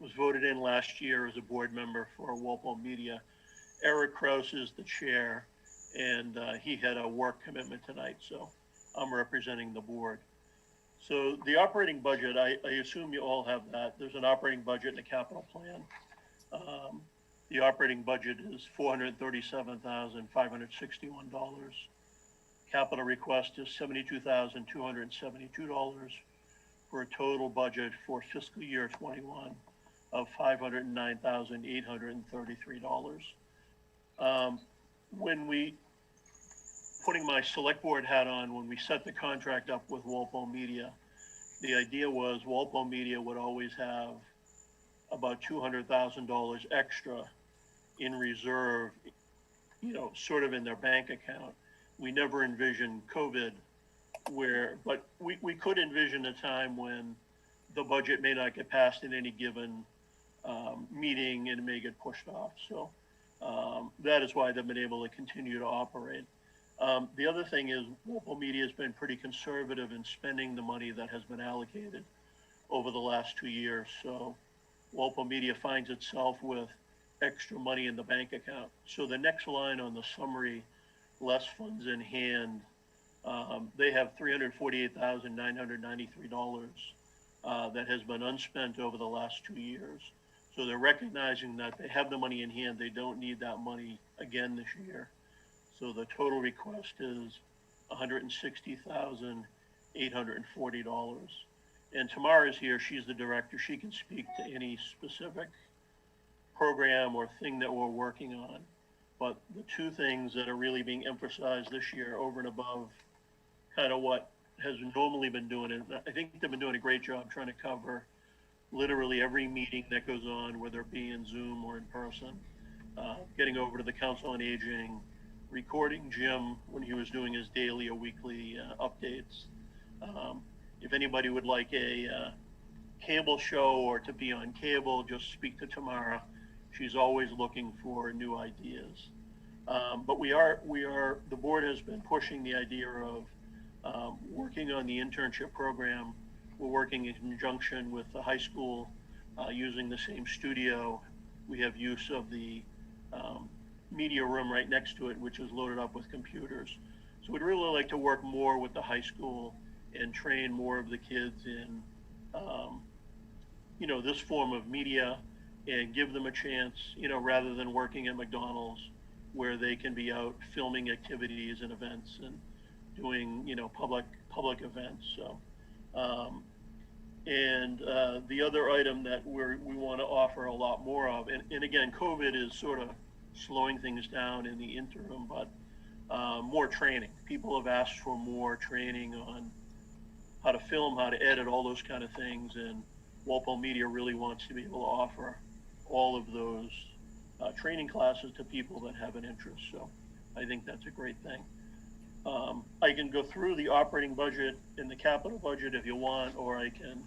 was voted in last year as a board member for Walpole Media. Eric Kraus is the chair, and he had a work commitment tonight, so I'm representing the board. So the operating budget, I assume you all have that. There's an operating budget and a capital plan. The operating budget is $437,561. Capital request is $72,272 for a total budget for fiscal year 21 of $509,833. When we, putting my select board hat on, when we set the contract up with Walpole Media, the idea was Walpole Media would always have about $200,000 extra in reserve, sort of in their bank account. We never envisioned COVID but we could envision a time when the budget may not get passed in any given meeting and it may get pushed off. So that is why they've been able to continue to operate. The other thing is Walpole Media has been pretty conservative in spending the money that has been allocated over the last 2 years. So Walpole Media finds itself with extra money in the bank account. So the next line on the summary, less funds in hand, they have $348,993 that has been unspent over the last 2 years. So they're recognizing that they have the money in hand. They don't need that money again this year. So the total request is $160,840. And Tamara is here. She's the director. She can speak to any specific program or thing that we're working on. But the two things that are really being emphasized this year over and above kind of what has normally been doing, and I think they've been doing a great job trying to cover literally every meeting that goes on, whether it be in Zoom or in person, getting over to the Council on Aging, recording Jim when he was doing his daily or weekly updates. If anybody would like a cable show or to be on cable, just speak to Tamara. She's always looking for new ideas. But the board has been pushing the idea of working on the internship program. We're working in conjunction with the high school, using the same studio. We have use of the media room right next to it, which is loaded up with computers. So we'd really like to work more with the high school and train more of the kids in, this form of media, and give them a chance, rather than working at McDonald's, where they can be out filming activities and events and doing, public events. So, the other item that we want to offer a lot more of, and again, COVID is sort of slowing things down in the interim, but more training. People have asked for more training on how to film, how to edit, all those kind of things, and Walpole Media really wants to be able to offer all of those training classes to people that have an interest. So I think that's a great thing. I can go through the operating budget and the capital budget if you want, or I can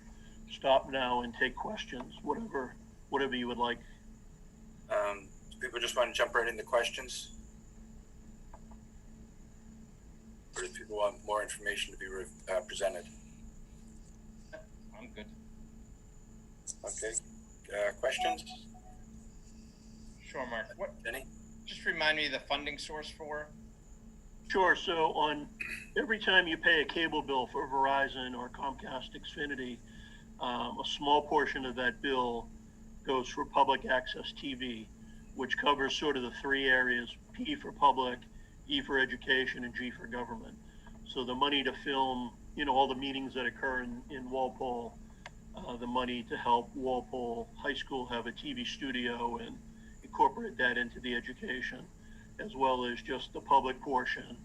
stop now and take questions, whatever you would like. People just want to jump right into questions? Or do people want more information to be presented? I'm good. Okay, questions? Sure, Mark. What? Denny? Just remind me of the funding source for. Sure. So on every time you pay a cable bill for Verizon or Comcast Xfinity, a small portion of that bill goes for public access TV, which covers sort of the three areas: P for public, E for education, and G for government. So the money to film, all the meetings that occur in Walpole, the money to help Walpole High School have a TV studio and incorporate that into the education, as well as just the public portion,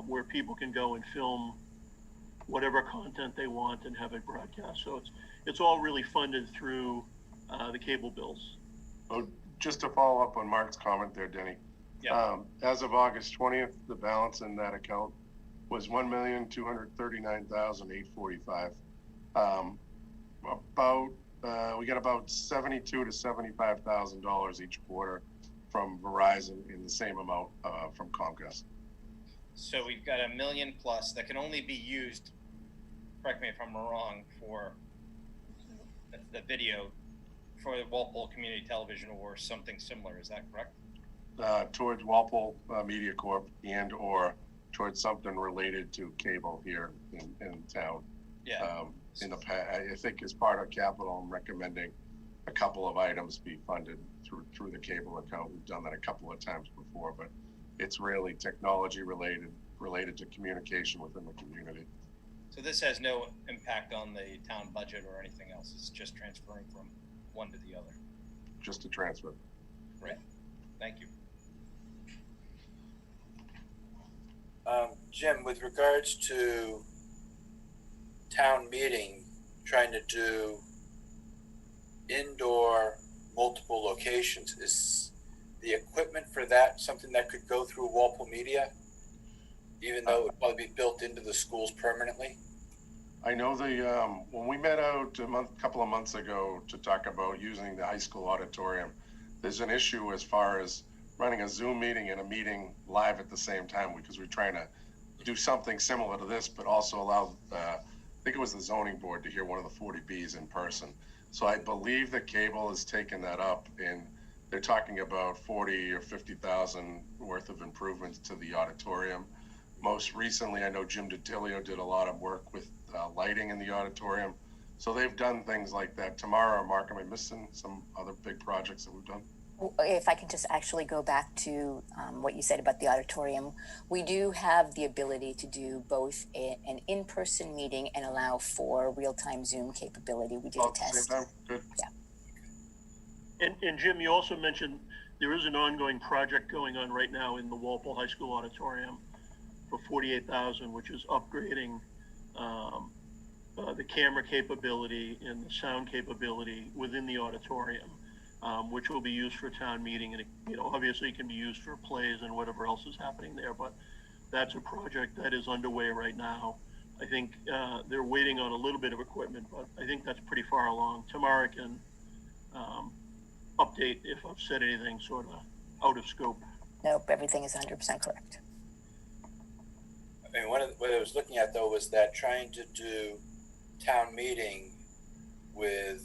where people can go and film whatever content they want and have it broadcast. So it's all really funded through the cable bills. Oh, just to follow up on Mark's comment there, Denny. Yeah. As of August 20th, the balance in that account was $1,239,845. We get about $72,000 to $75,000 each quarter from Verizon, in the same amount from Comcast. So we've got $1 million plus that can only be used, correct me if I'm wrong, for the video for Walpole Community Television or something similar. Is that correct? Towards Walpole Media Corp and or towards something related to cable here in town. Yeah. I think as part of capital, I'm recommending a couple of items be funded through the cable account. We've done that a couple of times before, but it's really technology related to communication within the community. So this has no impact on the town budget or anything else. It's just transferring from one to the other. Just a transfer. Right. Thank you. Jim, with regards to town meeting, trying to do indoor multiple locations, is the equipment for that something that could go through Walpole Media, even though it would probably be built into the schools permanently? I know when we met out a couple of months ago to talk about using the high school auditorium, there's an issue as far as running a Zoom meeting and a meeting live at the same time, because we're trying to do something similar to this, but also allow, I think it was the zoning board, to hear one of the 40Bs in person. So I believe the cable has taken that up, and they're talking about 40 or 50,000 worth of improvements to the auditorium. Most recently, I know Jim DiTilio did a lot of work with lighting in the auditorium. So they've done things like that. Tamara or Mark, am I missing some other big projects that we've done? If I can just actually go back to what you said about the auditorium, we do have the ability to do both an in-person meeting and allow for real-time Zoom capability. We did a test. Same time? Good. Yeah. And Jim, you also mentioned there is an ongoing project going on right now in the Walpole High School auditorium for $48,000, which is upgrading the camera capability and the sound capability within the auditorium, which will be used for town meeting. And, you know, obviously it can be used for plays and whatever else is happening there, but that's a project that is underway right now. I think they're waiting on a little bit of equipment, but I think that's pretty far along. Tamara can update if I've said anything sort of out of scope. Nope, everything is 100% correct. I mean, what I was looking at though was that trying to do town meeting with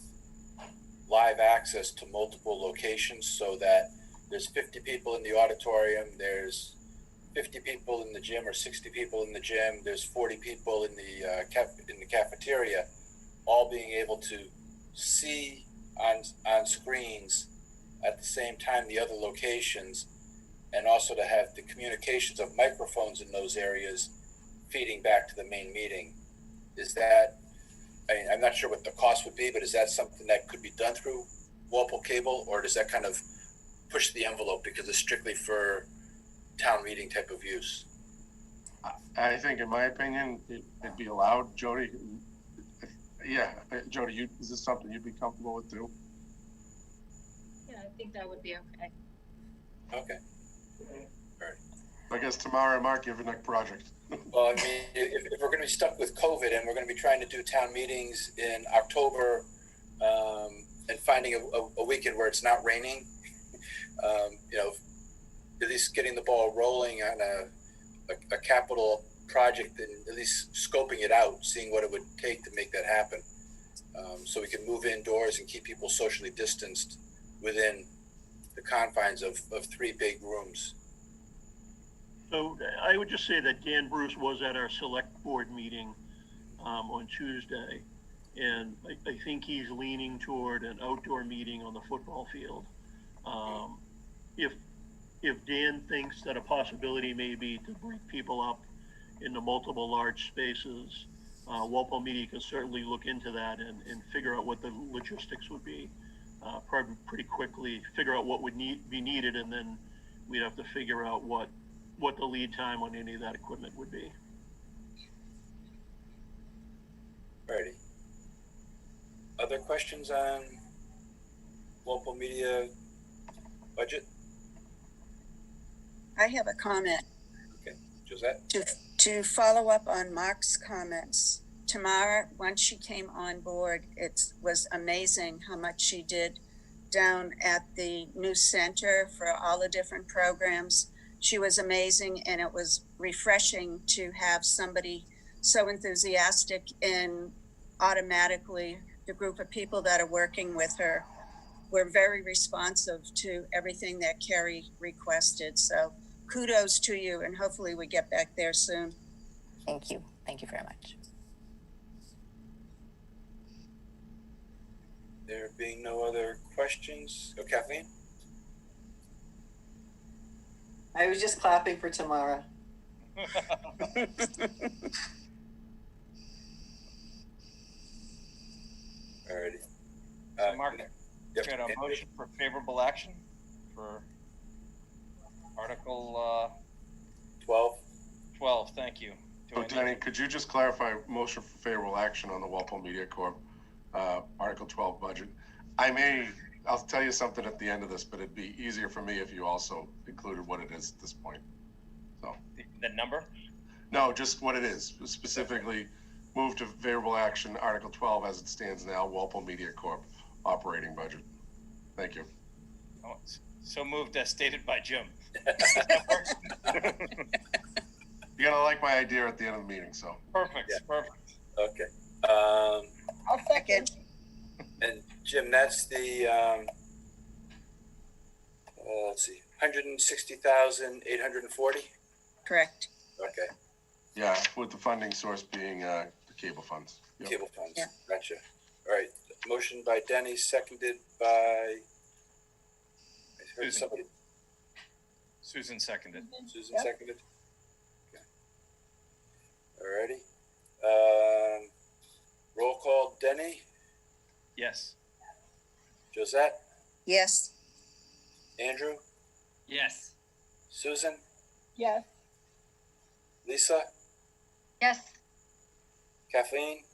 live access to multiple locations so that there's 50 people in the auditorium, there's 50 people in the gym or 60 people in the gym, there's 40 people in the cafeteria, all being able to see on screens at the same time the other locations, and also to have the communications of microphones in those areas feeding back to the main meeting. Is that, I mean, I'm not sure what the cost would be, but is that something that could be done through Walpole Cable, or does that kind of push the envelope because it's strictly for town meeting type of use? I think, in my opinion, it'd be allowed. Jody, yeah, Jody, is this something you'd be comfortable with too? Yeah, I think that would be okay. Okay. All right. I guess Tamara and Mark, you have a next project. Well, I mean, if we're going to be stuck with COVID and we're going to be trying to do town meetings in October and finding a weekend where it's not raining, you know, at least getting the ball rolling on a capital project and at least scoping it out, seeing what it would take to make that happen. So we can move indoors and keep people socially distanced within the confines of 3 big rooms. So I would just say that Dan Bruce was at our select board meeting on Tuesday, and I think he's leaning toward an outdoor meeting on the football field. If Dan thinks that a possibility may be to break people up into multiple large spaces, Walpole Media can certainly look into that and figure out what the logistics would be. Probably pretty quickly figure out what would be needed, and then we'd have to figure out what the lead time on any of that equipment would be. Alrighty. Other questions on Walpole Media budget? I have a comment. Okay, Josette? To follow up on Mark's comments, Tamara, once she came on board, it was amazing how much she did down at the new center for all the different programs. She was amazing, and it was refreshing to have somebody so enthusiastic, and automatically the group of people that are working with her were very responsive to everything that Carrie requested. So kudos to you, and hopefully we get back there soon. Thank you. Thank you very much. There being no other questions, Kathleen? I was just clapping for Tamara. Alrighty. So Mark, yep. got a motion for favorable action for Article 12. 12, thank you. So Danny, could you just clarify motion for favorable action on the Walpole Media Corp, Article 12 budget? I'll tell you something at the end of this, but it'd be easier for me if you also included what it is at this point. So the number? No, just what it is. Specifically, move to favorable action, Article 12 as it stands now, Walpole Media Corp operating budget. Thank you. Oh, so moved as stated by Jim. You're gonna like my idea at the end of the meeting, so. Perfect, Yeah. perfect. Okay. I'll second. And Jim, that's the, let's see, 160,840? Correct. Okay, Yeah, with the funding source being the cable funds. Yep. cable funds, Yeah. gotcha. Motion by Denny, seconded by, I heard Susan. somebody, Susan seconded. Susan Yep. seconded? Okay. Alrighty. Roll call, Denny, Yes. Josette, Yes, Andrew, Yes. Susan, Yes, Lisa, Yes, Kathleen,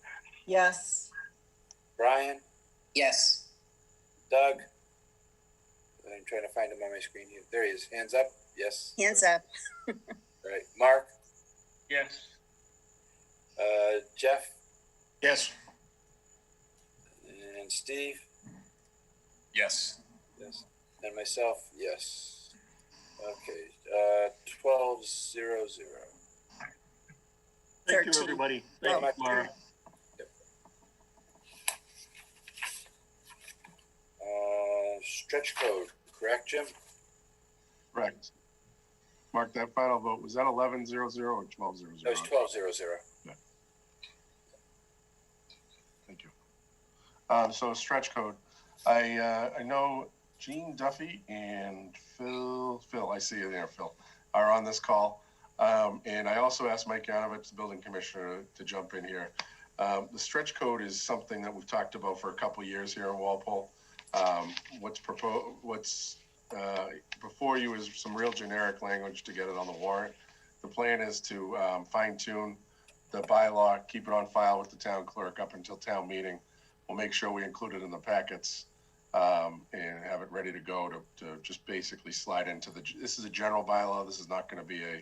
Yes. Brian, Yes. Doug. I'm trying to find him on my screen here. There he is. Hands up. Yes. hands up. All right. Mark, Yes. Jeff, Yes. and Steve. Yes. Yes. And myself, yes. Okay. 12-0-0. Thank you, 13. everybody. Oh, Thank my- you, Mara. Stretch code, correct, Jim? Correct. Mark, that final vote, was that 11-0-0 or 12-0-0? That was 12-0-0. Thank you. So stretch code, I know Gene Duffy and Phil, I see you there, Phil, are on this call. And I also asked Mike Yanovich, the building commissioner, to jump in here. The stretch code is something that we've talked about for a couple of years here in Walpole. What's before you is some real generic language to get it on the warrant. The plan is to fine tune the bylaw, keep it on file with the town clerk up until town meeting. We'll make sure we include it in the packets and have it ready to go to just basically slide into this is a general bylaw. This is not going to be a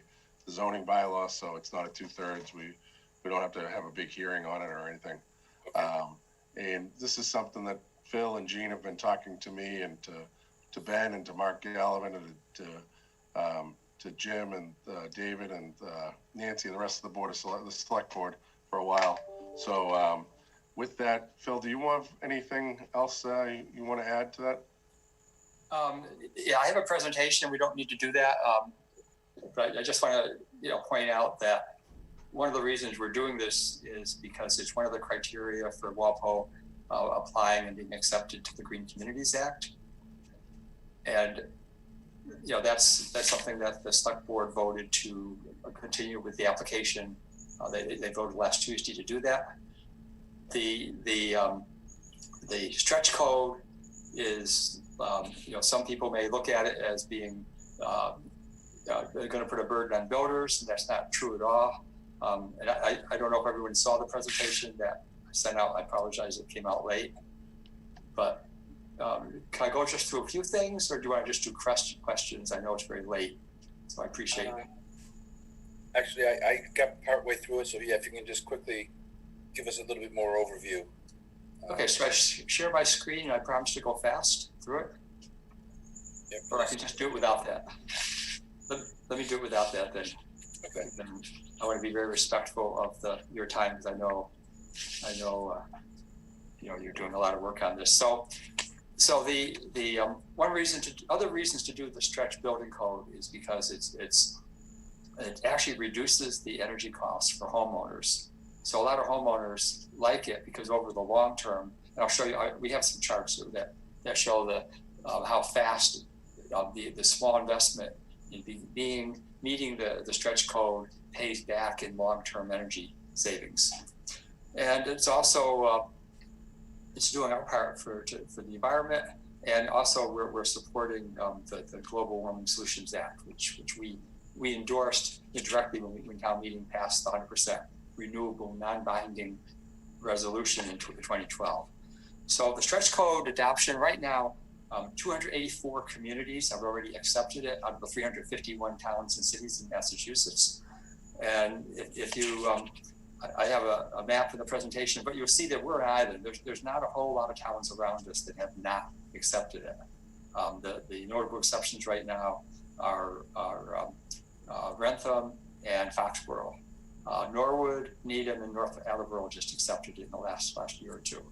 zoning bylaw, so it's not a 2/3. We don't have to have a big hearing on it or anything. And this is something that Phil and Gene have been talking to me and to Ben and to Mark Gallivan and to Jim and David and Nancy and the rest of the board of the select board for a while. So with that, Phil, do you have anything else you want to add to that? Yeah, I have a presentation. We don't need to do that. But I just want to, point out that one of the reasons we're doing this is because it's one of the criteria for Walpole applying and being accepted to the Green Communities Act. And, that's something that the select board voted to continue with the application. They voted last Tuesday to do that. The stretch code is, some people may look at it as being they're going to put a burden on builders, and that's not true at all. And I don't know if everyone saw the presentation that I sent out. I apologize, it came out late. But can I go just through a few things, or do you want to just do questions? I know it's very late, so I appreciate it. Actually, I got partway through it, so yeah, if you can just quickly give us a little bit more overview. Okay, so I share my screen, and I promise to go fast through it. Yep. Or I can just do it without that. Let me do it without that then. Okay. Then I want to be very respectful of your time, because I know, you're doing a lot of work on this. So the other reasons to do the stretch building code is because it actually reduces the energy costs for homeowners. So a lot of homeowners like it because over the long term, and I'll show you, we have some charts that show how fast the small investment in meeting the stretch code pays back in long-term energy savings. And it's also, it's doing our part for the environment. And also we're supporting the Global Warming Solutions Act, which we endorsed directly when town meeting passed the 100% renewable non-binding resolution in 2012. So the stretch code adoption right now, 284 communities have already accepted it out of the 351 towns and cities in Massachusetts. And if you, I have a map in the presentation, but you'll see that we're an island. There's not a whole lot of towns around us that have not accepted it. The notable exceptions right now are Rentham and Foxborough. Norwood, Needham, and North Attleboro just accepted it in the last year or two.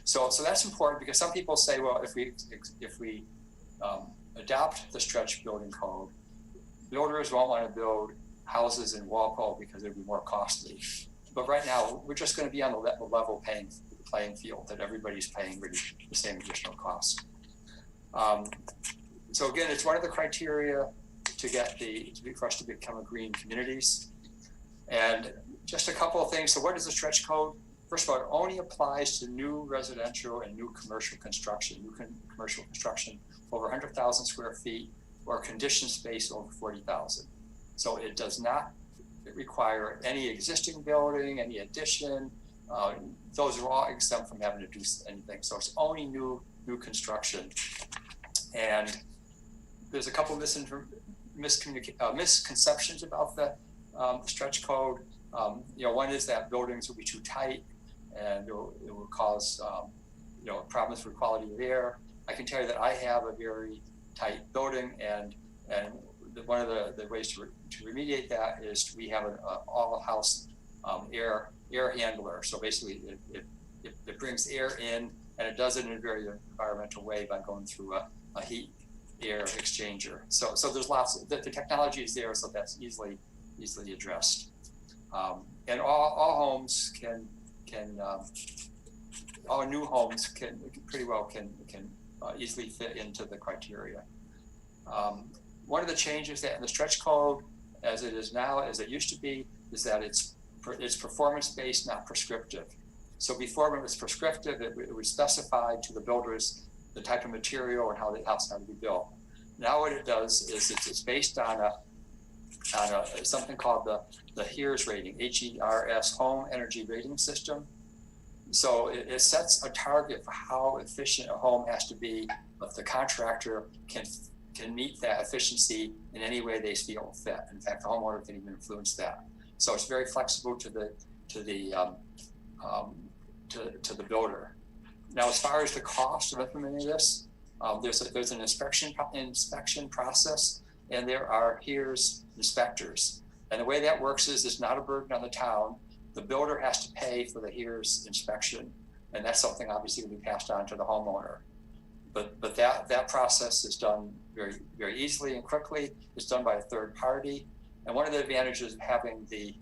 So that's important because some people say, well, if we adopt the stretch building code, builders won't want to build houses in Walpole because it'd be more costly. But right now, we're just going to be on the level playing field, that everybody's paying really the same additional cost. So again, it's one of the criteria for us to become a green communities. And just a couple of things. So what is the stretch code? First of all, it only applies to new residential and new commercial construction, commercial construction over 100,000 square feet or conditioned space over 40,000. So it does not require any existing building, any addition. Those are all exempt from having to do anything. So it's only new construction. And there's a couple misconceptions about the stretch code. One is that buildings will be too tight and it will cause problems with quality of air. I can tell you that I have a very tight building, and one of the ways to remediate that is we have an all-house air handler. So basically, it brings air in, and it does it in a very environmental way by going through a heat air exchanger. So there's lots. The technology is there, so that's easily addressed. And all homes all new homes can easily fit into the criteria. One of the changes that in the stretch code, as it is now, as it used to be, is that it's performance-based, not prescriptive. So before, when it was prescriptive, it was specified to the builders the type of material and how the house had to be built. Now what it does is it's based on something called the HERS rating, HERS, Home Energy Rating System. So it sets a target for how efficient a home has to be, if the contractor can meet that efficiency in any way they feel fit. In fact, the homeowner can even influence that. So it's very flexible to the builder. Now, as far as the cost of implementing this, there's an inspection process, and there are HERS inspectors. And the way that works is it's not a burden on the town. The builder has to pay for the HERS inspection, and that's something obviously will be passed on to the homeowner. But that process is done very, very easily and quickly. It's done by a third party. And one of the advantages of having the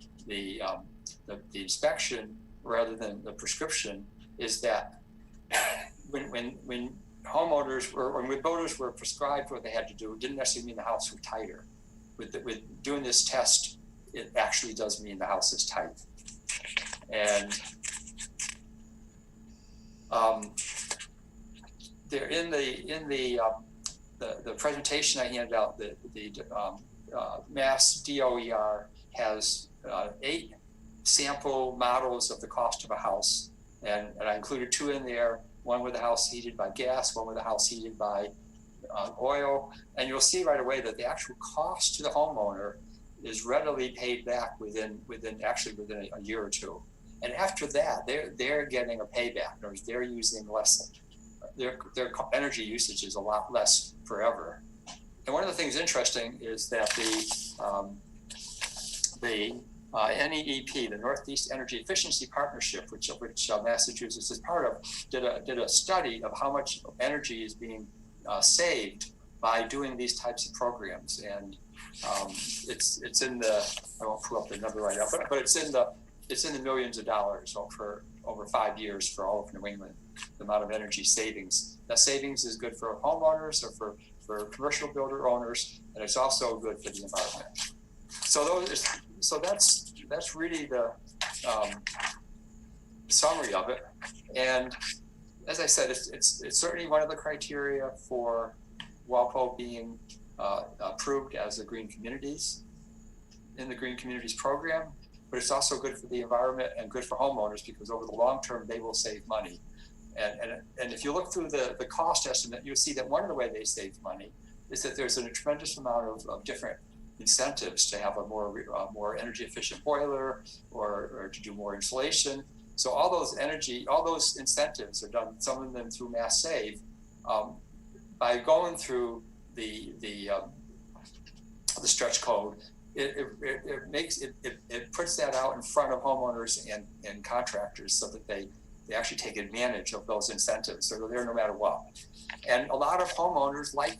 inspection rather than the prescription is that when homeowners when builders were prescribed what they had to do, it didn't necessarily mean the house was tighter. With doing this test, it actually does mean the house is tight. And there in the presentation I handed out, the Mass DOER has 8 sample models of the cost of a house, and I included 2 in there. One with a house heated by gas, one with a house heated by oil, and you'll see right away that the actual cost to the homeowner is readily paid back within a year or 2. And after that, they're getting a payback. In other words, they're using less. Their energy usage is a lot less forever. And one of the things interesting is that the NEEP, the Northeast Energy Efficiency Partnership, which Massachusetts is part of, did a study of how much energy is being saved by doing these types of programs. And it's in the, I won't pull up the number right now, but it's in the millions of dollars over 5 years for all of New England, the amount of energy savings. That savings is good for homeowners or for commercial builder owners, and it's also good for the environment. So that's really the summary of it. And as I said, it's certainly one of the criteria for Walpole being approved as a green communities in the Green Communities program. But it's also good for the environment and good for homeowners, because over the long term they will save money. And if you look through the cost estimate, you'll see that one of the ways they save money is that there's a tremendous amount of different incentives to have a more energy efficient boiler or to do more insulation. So all those incentives are done, some of them through Mass Save, by going through the stretch code. It puts that out in front of homeowners and contractors so that they actually take advantage of those incentives. So they're there no matter what. And a lot of homeowners want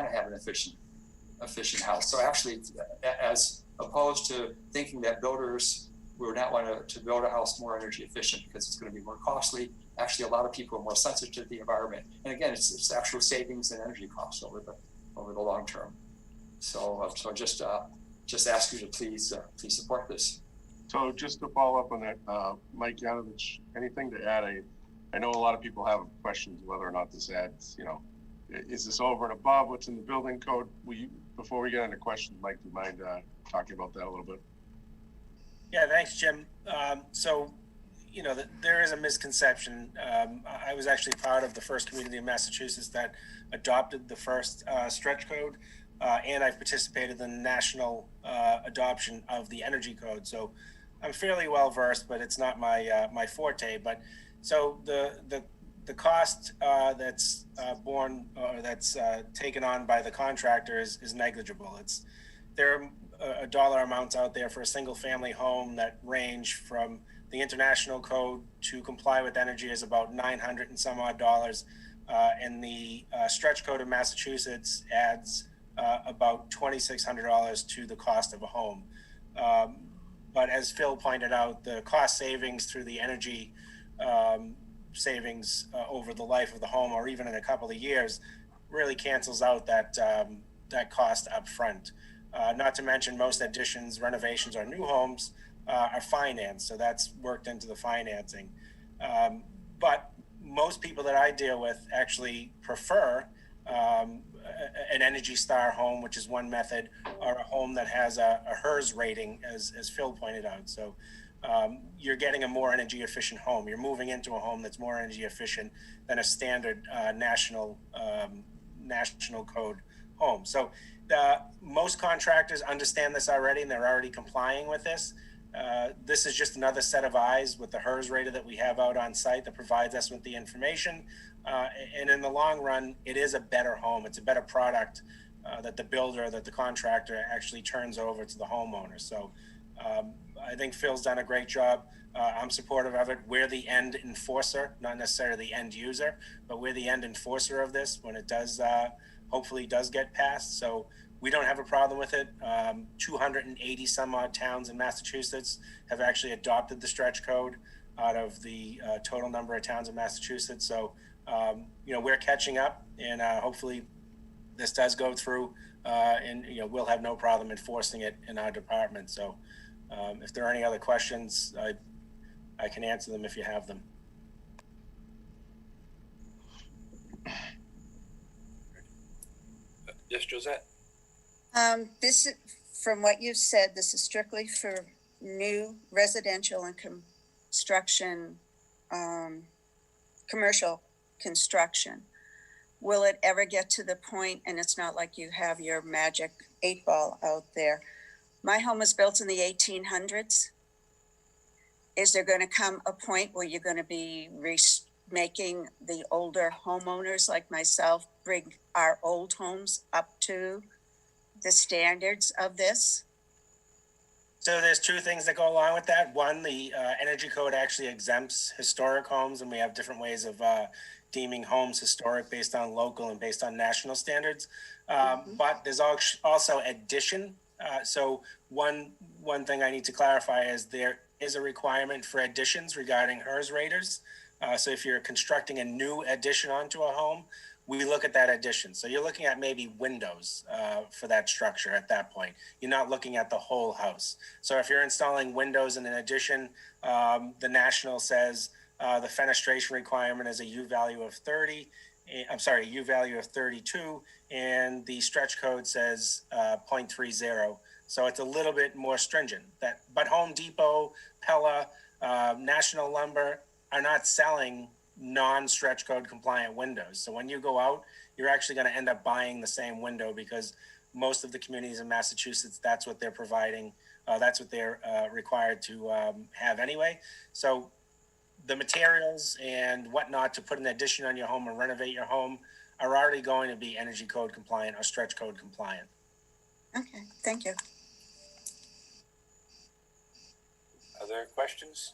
to have an efficient house. So actually, as opposed to thinking that builders we would not want to build a house more energy efficient because it's going to be more costly. Actually, a lot of people are more sensitive to the environment. And again, it's actual savings in energy costs over the long term. So just ask you to please support this. So just to follow up on that, Mike Yanovich, anything to add? I know a lot of people have questions whether or not this adds, is this over and above what's in the building code? Before we get into questions, Mike, do you mind talking about that a little bit? Yeah, thanks, Jim. So, there is a misconception. I was actually part of the first community in Massachusetts that adopted the first stretch code, and I've participated in the national adoption of the energy code. So I'm fairly well versed, but it's not my forte. But so the cost that's borne or that's taken on by the contractor is negligible. There are dollar amounts out there for a single family home that range from the international code to comply with energy is about $900 and some odd dollars, and the stretch code of Massachusetts adds about $2,600 to the cost of a home. But as Phil pointed out, the cost savings through the energy savings over the life of the home, or even in a couple of years, really cancels out that cost up front. Not to mention most additions, renovations, or new homes are financed, so that's worked into the financing. But most people that I deal with actually prefer an Energy Star home, which is one method, or a home that has a HERS rating, as Phil pointed out. So you're getting a more energy efficient home. You're moving into a home that's more energy efficient than a standard national code home. So most contractors understand this already, and they're already complying with this. This is just another set of eyes with the HERS rater that we have out on site that provides us with the information. And in the long run, it is a better home. It's a better product that the builder, that the contractor actually turns over to the homeowner. So I think Phil's done a great job. I'm supportive of it. We're the end enforcer, not necessarily the end user, but we're the end enforcer of this when it does, hopefully does get passed. So we don't have a problem with it. 280 some odd towns in Massachusetts have actually adopted the stretch code out of the total number of towns in Massachusetts. So, we're catching up, and hopefully this does go through, and we'll have no problem enforcing it in our department. So if there are any other questions, I can answer them if you have them. Yes, Josette? This, from what you've said, this is strictly for new residential and construction, commercial construction. Will it ever get to the point, and it's not like you have your magic 8-ball out there. My home was built in the 1800s. Is there going to come a point where you're going to be making the older homeowners like myself bring our old homes up to the standards of this? So there's two things that go along with that. One, the energy code actually exempts historic homes, and we have different ways of deeming homes historic based on local and based on national standards. But there's also addition. So one thing I need to clarify is there is a requirement for additions regarding HERS raters. So if you're constructing a new addition onto a home, we look at that addition. So you're looking at maybe windows for that structure at that point. You're not looking at the whole house. So if you're installing windows in an addition, the national says the fenestration requirement is a U value of 30. A U value of 32, and the stretch code says 0.30. So it's a little bit more stringent. But Home Depot, Pella, National Lumber are not selling non-stretch code compliant windows. So when you go out, you're actually going to end up buying the same window because most of the communities in Massachusetts, that's what they're providing. That's what they're required to have anyway. So the materials and whatnot to put an addition on your home or renovate your home are already going to be energy code compliant or stretch code compliant. Okay, thank you. Other questions?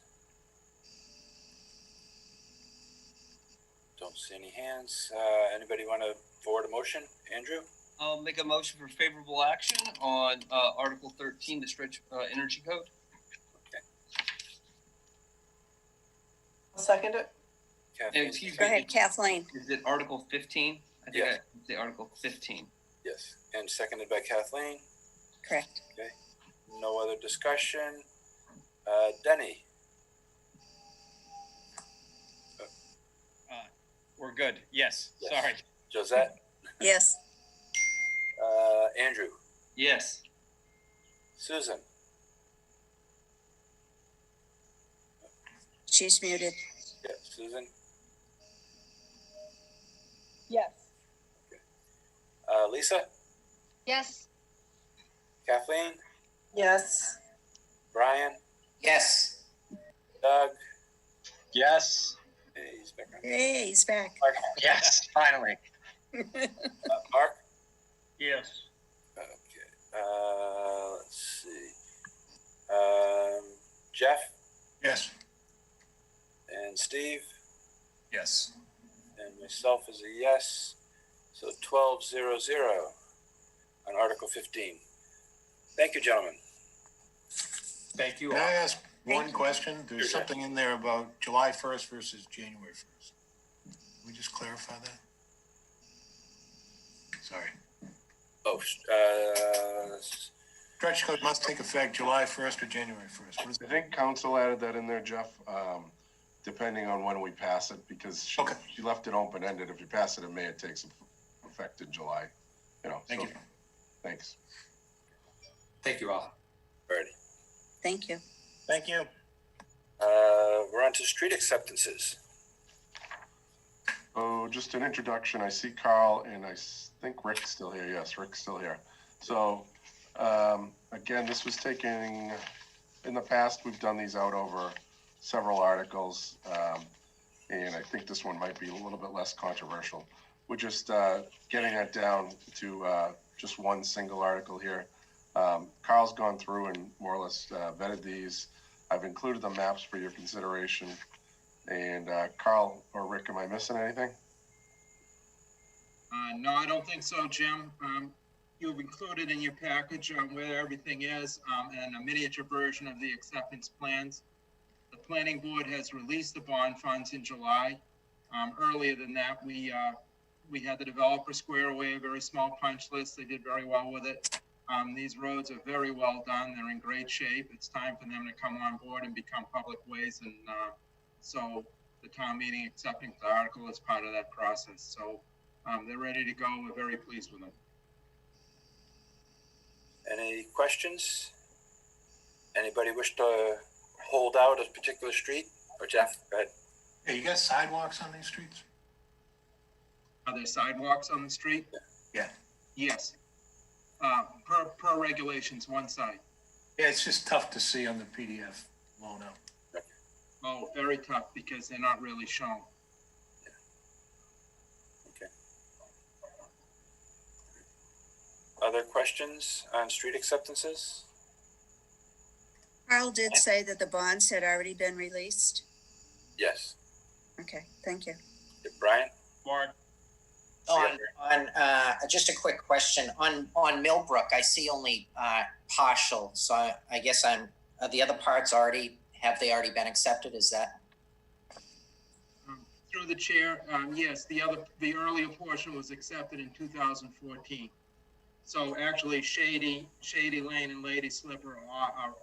Don't see any hands. Anybody want to forward a motion? Andrew? I'll make a motion for favorable action on Article 13, the stretch energy code. Okay. second it. Kathleen, Excuse Go me, ahead, Kathleen. is it Article 15? I think Yes. I say Article 15. yes, and seconded by Kathleen. Correct. Okay, no other discussion. Denny, We're good. Yes. Yes. Sorry. Josette, Yes. Andrew, Yes. Susan, She's muted. yeah, Susan, Yes. Lisa, Yes. Kathleen, Yes. Brian, Yes. Doug. Yes. Hey, he's back on. Hey, he's back. Yes, finally. Mark. Yes. Okay. Let's see. Jeff Yes. and Steve Yes. and myself is a yes. So 12-0-0 on Article 15. Thank you, gentlemen. Thank you Can all. I ask one you. question? Sure, There's Jeff. something in there about July 1st versus January 1st. Can we just clarify that? Sorry. Oh, Stretch code must take effect July 1st or January 1st. What is I that? think council added that in there, Jeff, depending on when we pass it, because she left it open-ended. If you pass it in May, it takes effect in July, you know. Thank so- you. Thanks. Thank you all. alrighty. Thank you. Thank you. We're on to street acceptances. Oh, just an introduction. I see Carl and I think Rick's still here. Yes, Rick's still here. So, again, this was taking, in the past, we've done these out over several articles. And I think this one might be a little bit less controversial. We're just getting that down to just one single article here. Carl's gone through and more or less vetted these. I've included the maps for your consideration. And Carl or Rick, am I missing anything? No, I don't think so, Jim. You've included in your package where everything is and a miniature version of the acceptance plans. The planning board has released the bond funds in July. Earlier than that, we had the developer square away a very small punch list. They did very well with it. These roads are very well done. They're in great shape. It's time for them to come on board and become public ways. And so the town meeting accepting the article is part of that process. So they're ready to go. We're very pleased with them. Any questions? Anybody wish to hold out a particular street? Or Jeff, go ahead. Hey, you got sidewalks on these streets? Are there sidewalks on the street? Yeah. Yes. Per regulations, one side. Yeah, it's just tough to see on the PDF loan up. Oh, very tough because they're not really shown. Okay. Other questions on street acceptances? Carl did say that the bonds had already been released. Yes. Okay, thank you. Brian? Mark? On just a quick question on Millbrook, I see only partial. So I guess the other parts have they already been accepted? Is that? Through the chair, yes, the earlier portion was accepted in 2014. So actually Shady Lane and Lady Slipper are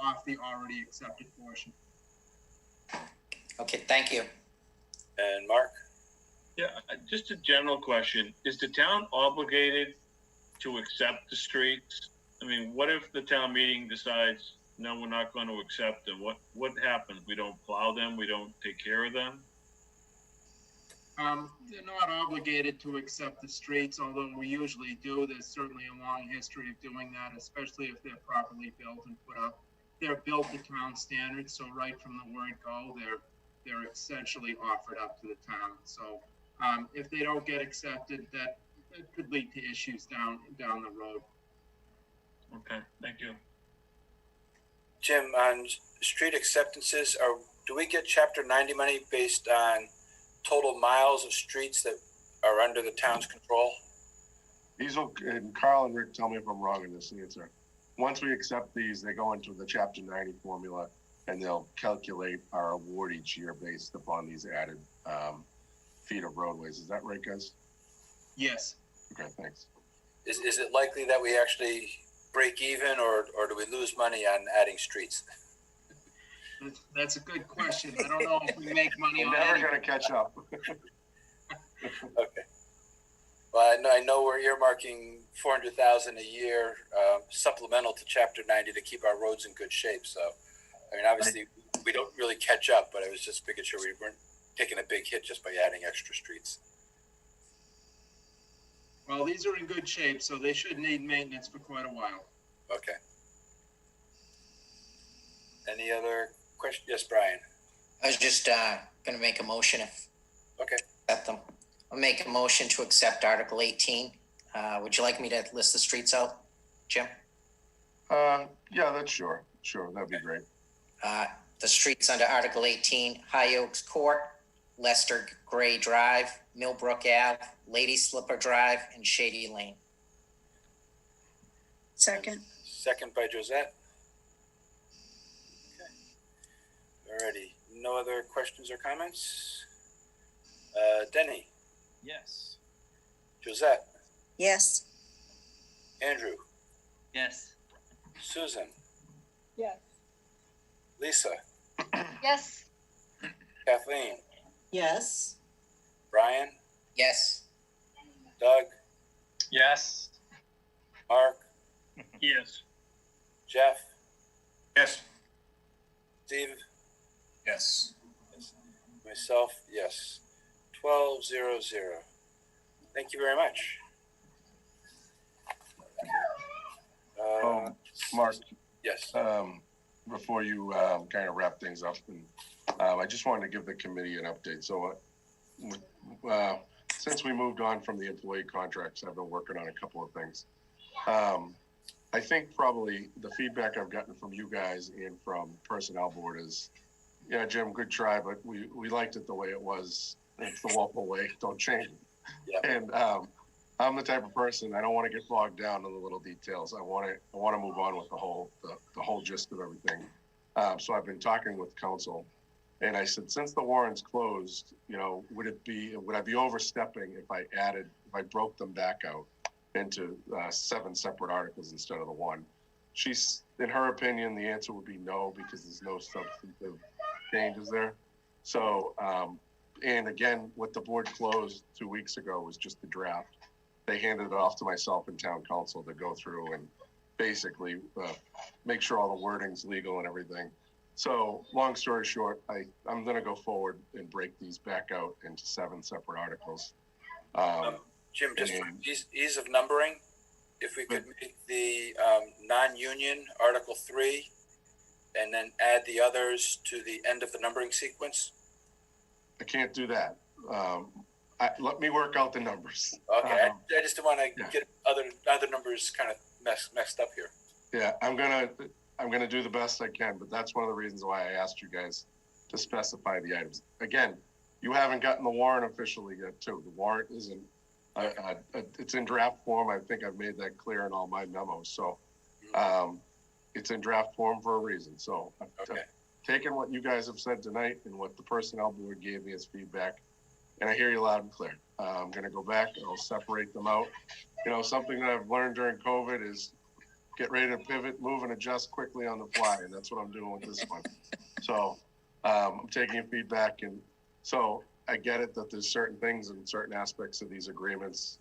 off the already accepted portion. Okay, thank you. And Mark? Yeah, just a general question. Is the town obligated to accept the streets? I mean, what if the town meeting decides, no, we're not going to accept them? What happens? We don't plow them? We don't take care of them? They're not obligated to accept the streets, although we usually do. There's certainly a long history of doing that, especially if they're properly built and put up. They're built to town standards, so right from the word go, they're essentially offered up to the town. So if they don't get accepted, that could lead to issues down the road. Okay, thank you. Jim, on street acceptances, do we get chapter 90 money based on total miles of streets that are under the town's control? These will, and Carl and Rick, tell me if I'm wrong in this answer. Once we accept these, they go into the chapter 90 formula and they'll calculate our award each year based upon these added feet of roadways. Is that right, guys? Yes. Okay, thanks. Is it likely that we actually break even, or do we lose money on adding streets? That's a good question. I don't know if we make money We're on never any. gonna catch up. Okay. Well, I know we're earmarking 400,000 a year supplemental to Chapter 90 to keep our roads in good shape. So, I mean, obviously, we don't really catch up, but I was just making sure we weren't taking a big hit just by adding extra streets. Well, these are in good shape, so they should need maintenance for quite a while. Okay. Any other questions? Yes, Brian. I was just gonna make a motion if. Okay. Accept them. I'll make a motion to accept Article 18. Would you like me to list the streets out, Jim? Yeah, that's sure, that'd be great. The streets under Article 18, High Oaks Court, Lester Gray Drive, Millbrook Ave, Lady Slipper Drive, and Shady Lane. Second. Second by Josette. Okay. Alrighty. No other questions or comments? Denny, Yes. Josette, Yes. Andrew, Yes. Susan, Yes. Lisa, Yes. Kathleen, Yes. Brian, Yes. Doug, Yes. Mark, Yes. Jeff, Yes. Steve, Yes. myself, yes. 12-0-0. Thank you very much. Mark, yes. Before you kind of wrap things up, and I just wanted to give the committee an update. So since we moved on from the employee contracts, I've been working on a couple of things. I think probably the feedback I've gotten from you guys and from personnel board is, yeah, Jim, good try, but we liked it the way it was. It's the Walpole way, don't change it. Yep. And I'm the type of person, I don't want to get bogged down in the little details. I want to move on with the whole gist of everything. So I've been talking with council, and I said, since the warrant's closed, would I be overstepping if I broke them back out into 7 separate articles instead of the one? She's, in her opinion, the answer would be no, because there's no substantive changes there. So, and again, what the board closed 2 weeks ago was just the draft. They handed it off to myself and town council to go through and basically make sure all the wording's legal and everything. So long story short, I'm going to go forward and break these back out into 7 separate articles. Jim, just for ease of numbering, if we could make the non-union Article 3 and then add the others to the end of the numbering sequence? I can't do that. Let me work out the numbers. Okay, I just don't want to get other numbers kind of messed up here. Yeah, I'm gonna do the best I can, but that's one of the reasons why I asked you guys to specify the items. Again, you haven't gotten the warrant officially yet, too. The warrant isn't. It's in draft form. I think I've made that clear in all my memos. So, it's in draft form for a reason. So, I've taken what you guys have said tonight and what the personnel board gave me as feedback, and I hear you loud and clear. I'm going to go back and I'll separate them out. Something that I've learned during COVID is get ready to pivot, move, and adjust quickly on the fly, and that's what I'm doing with this one. So I'm taking your feedback, and so I get it that there's certain things and certain aspects of these agreements.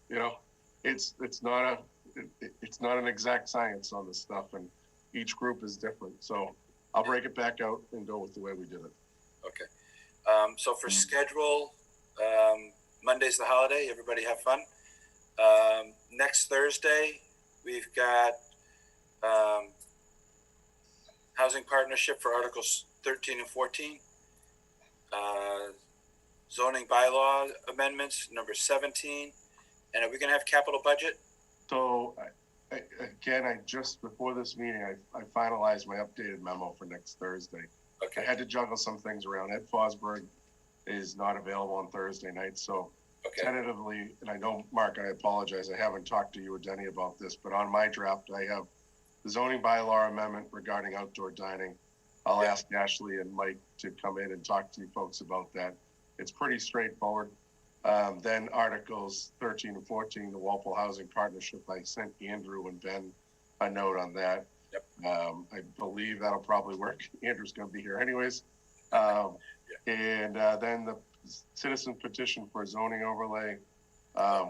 It's not an exact science on this stuff, and each group is different. So I'll break it back out and go with the way we did it. Okay. So for schedule, Monday's the holiday. Everybody have fun. Next Thursday, we've got housing partnership for Articles 13 and 14. Zoning bylaw amendments, number 17. And are we going to have capital budget? So I just before this meeting, I finalized my updated memo for next Thursday. Okay. I had to juggle some things around. Ed Fosberg is not available on Thursday night, so tentatively, and I know, Mark, I apologize, I haven't talked to you or Denny about this, but on my draft, I have the zoning bylaw amendment regarding outdoor dining, I'll ask Ashley and Mike to come in and talk to you folks about that. It's pretty straightforward. Then Articles 13 and 14, the Walpole Housing Partnership, I sent Andrew and Ben a note on that. Yep. I believe that'll probably work. Andrew's gonna be here anyways. And then the citizen petition for zoning overlay,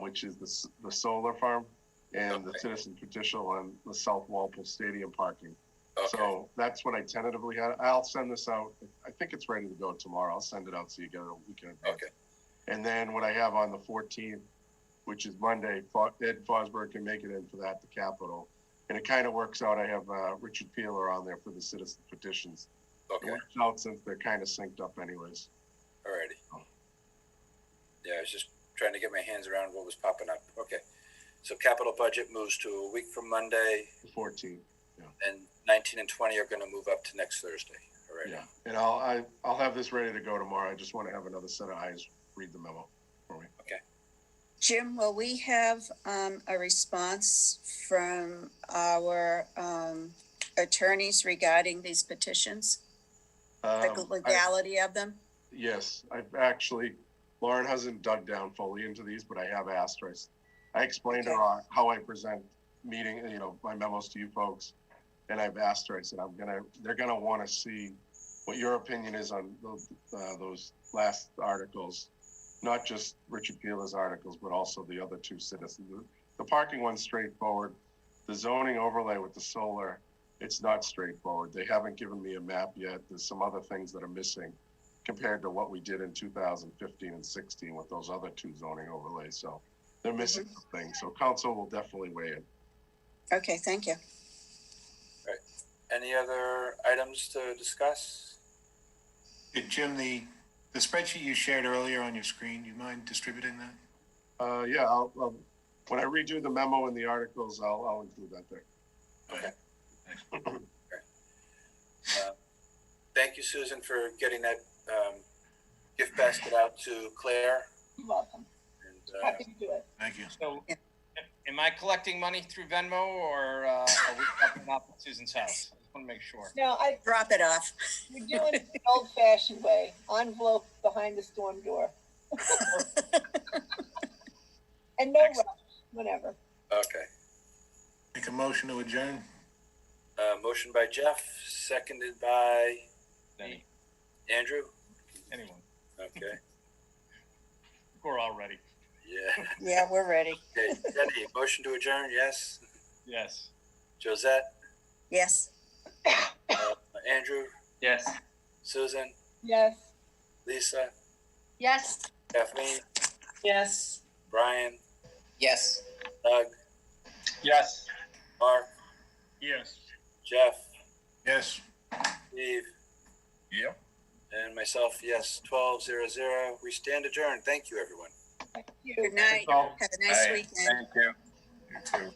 which is the solar farm, and the citizen petition on the South Walpole Stadium parking. So that's what I tentatively had. I'll send this out. I think it's ready to go tomorrow. I'll send it out so you get it a week in advance. Okay. And then what I have on the 14th, which is Monday, Ed Fosberg can make it in for that, the Capitol. And it kind of works out. I have Richard Peeler on there for the citizen petitions. Okay. It works out since they're kind of synced up anyways. Alrighty. Yeah, I was just trying to get my hands around what was popping up. Okay. So capital budget moves to a week from Monday. The 14th. And 19 and 20 are going to move up to next Thursday. Alrighty. Yeah. And I'll have this ready to go tomorrow. I just want to have another set of eyes read the memo for me. Okay. Jim, will we have a response from our attorneys regarding these petitions? The legality of them? Yes, I've actually, Lauren hasn't dug down fully into these, but I have asked her. I explained to her how I present my memos to you folks. And I've asked her, I said, they're gonna want to see what your opinion is on those last articles, not just Richard Peeler's articles, but also the other two citizens. The parking one's straightforward. The zoning overlay with the solar, it's not straightforward. They haven't given me a map yet. There's some other things that are missing compared to what we did in 2015 and 16 with those other two zoning overlays. So they're missing some things. So council will definitely weigh in. Okay, thank you. Right. Any other items to discuss? Hey, Jim, the spreadsheet you shared earlier on your screen, you mind distributing that? Yeah, I'll when I redo the memo and the articles, I'll include that there. Okay. Thanks. Thank you, Susan, for getting that gift basket out to Claire. You're welcome. And, Happy to do it. Thank you. So, am I collecting money through Venmo, or are we dropping it off at Susan's house? I just want to make sure. No, I drop it off. We're doing it the old-fashioned way. Envelope behind the storm door. And no rush, whatever. Okay. Make a motion to adjourn. Motion by Jeff, seconded by Denny. Andrew. Anyone. Okay. We're all ready. Yeah. Yeah, we're ready. Okay, Denny, motion to adjourn, yes. Yes. Josette, Yes. Andrew, Yes. Susan, Yes. Lisa, Yes. Kathleen, Yes. Brian, Yes. Doug, Yes. Mark, Yes. Jeff, Yes. Steve, Yep. and myself, yes, 12-0-0. We stand adjourned. Thank you, everyone. Thank you. Good night. all. Have a nice Aye. weekend. Thank you. You too.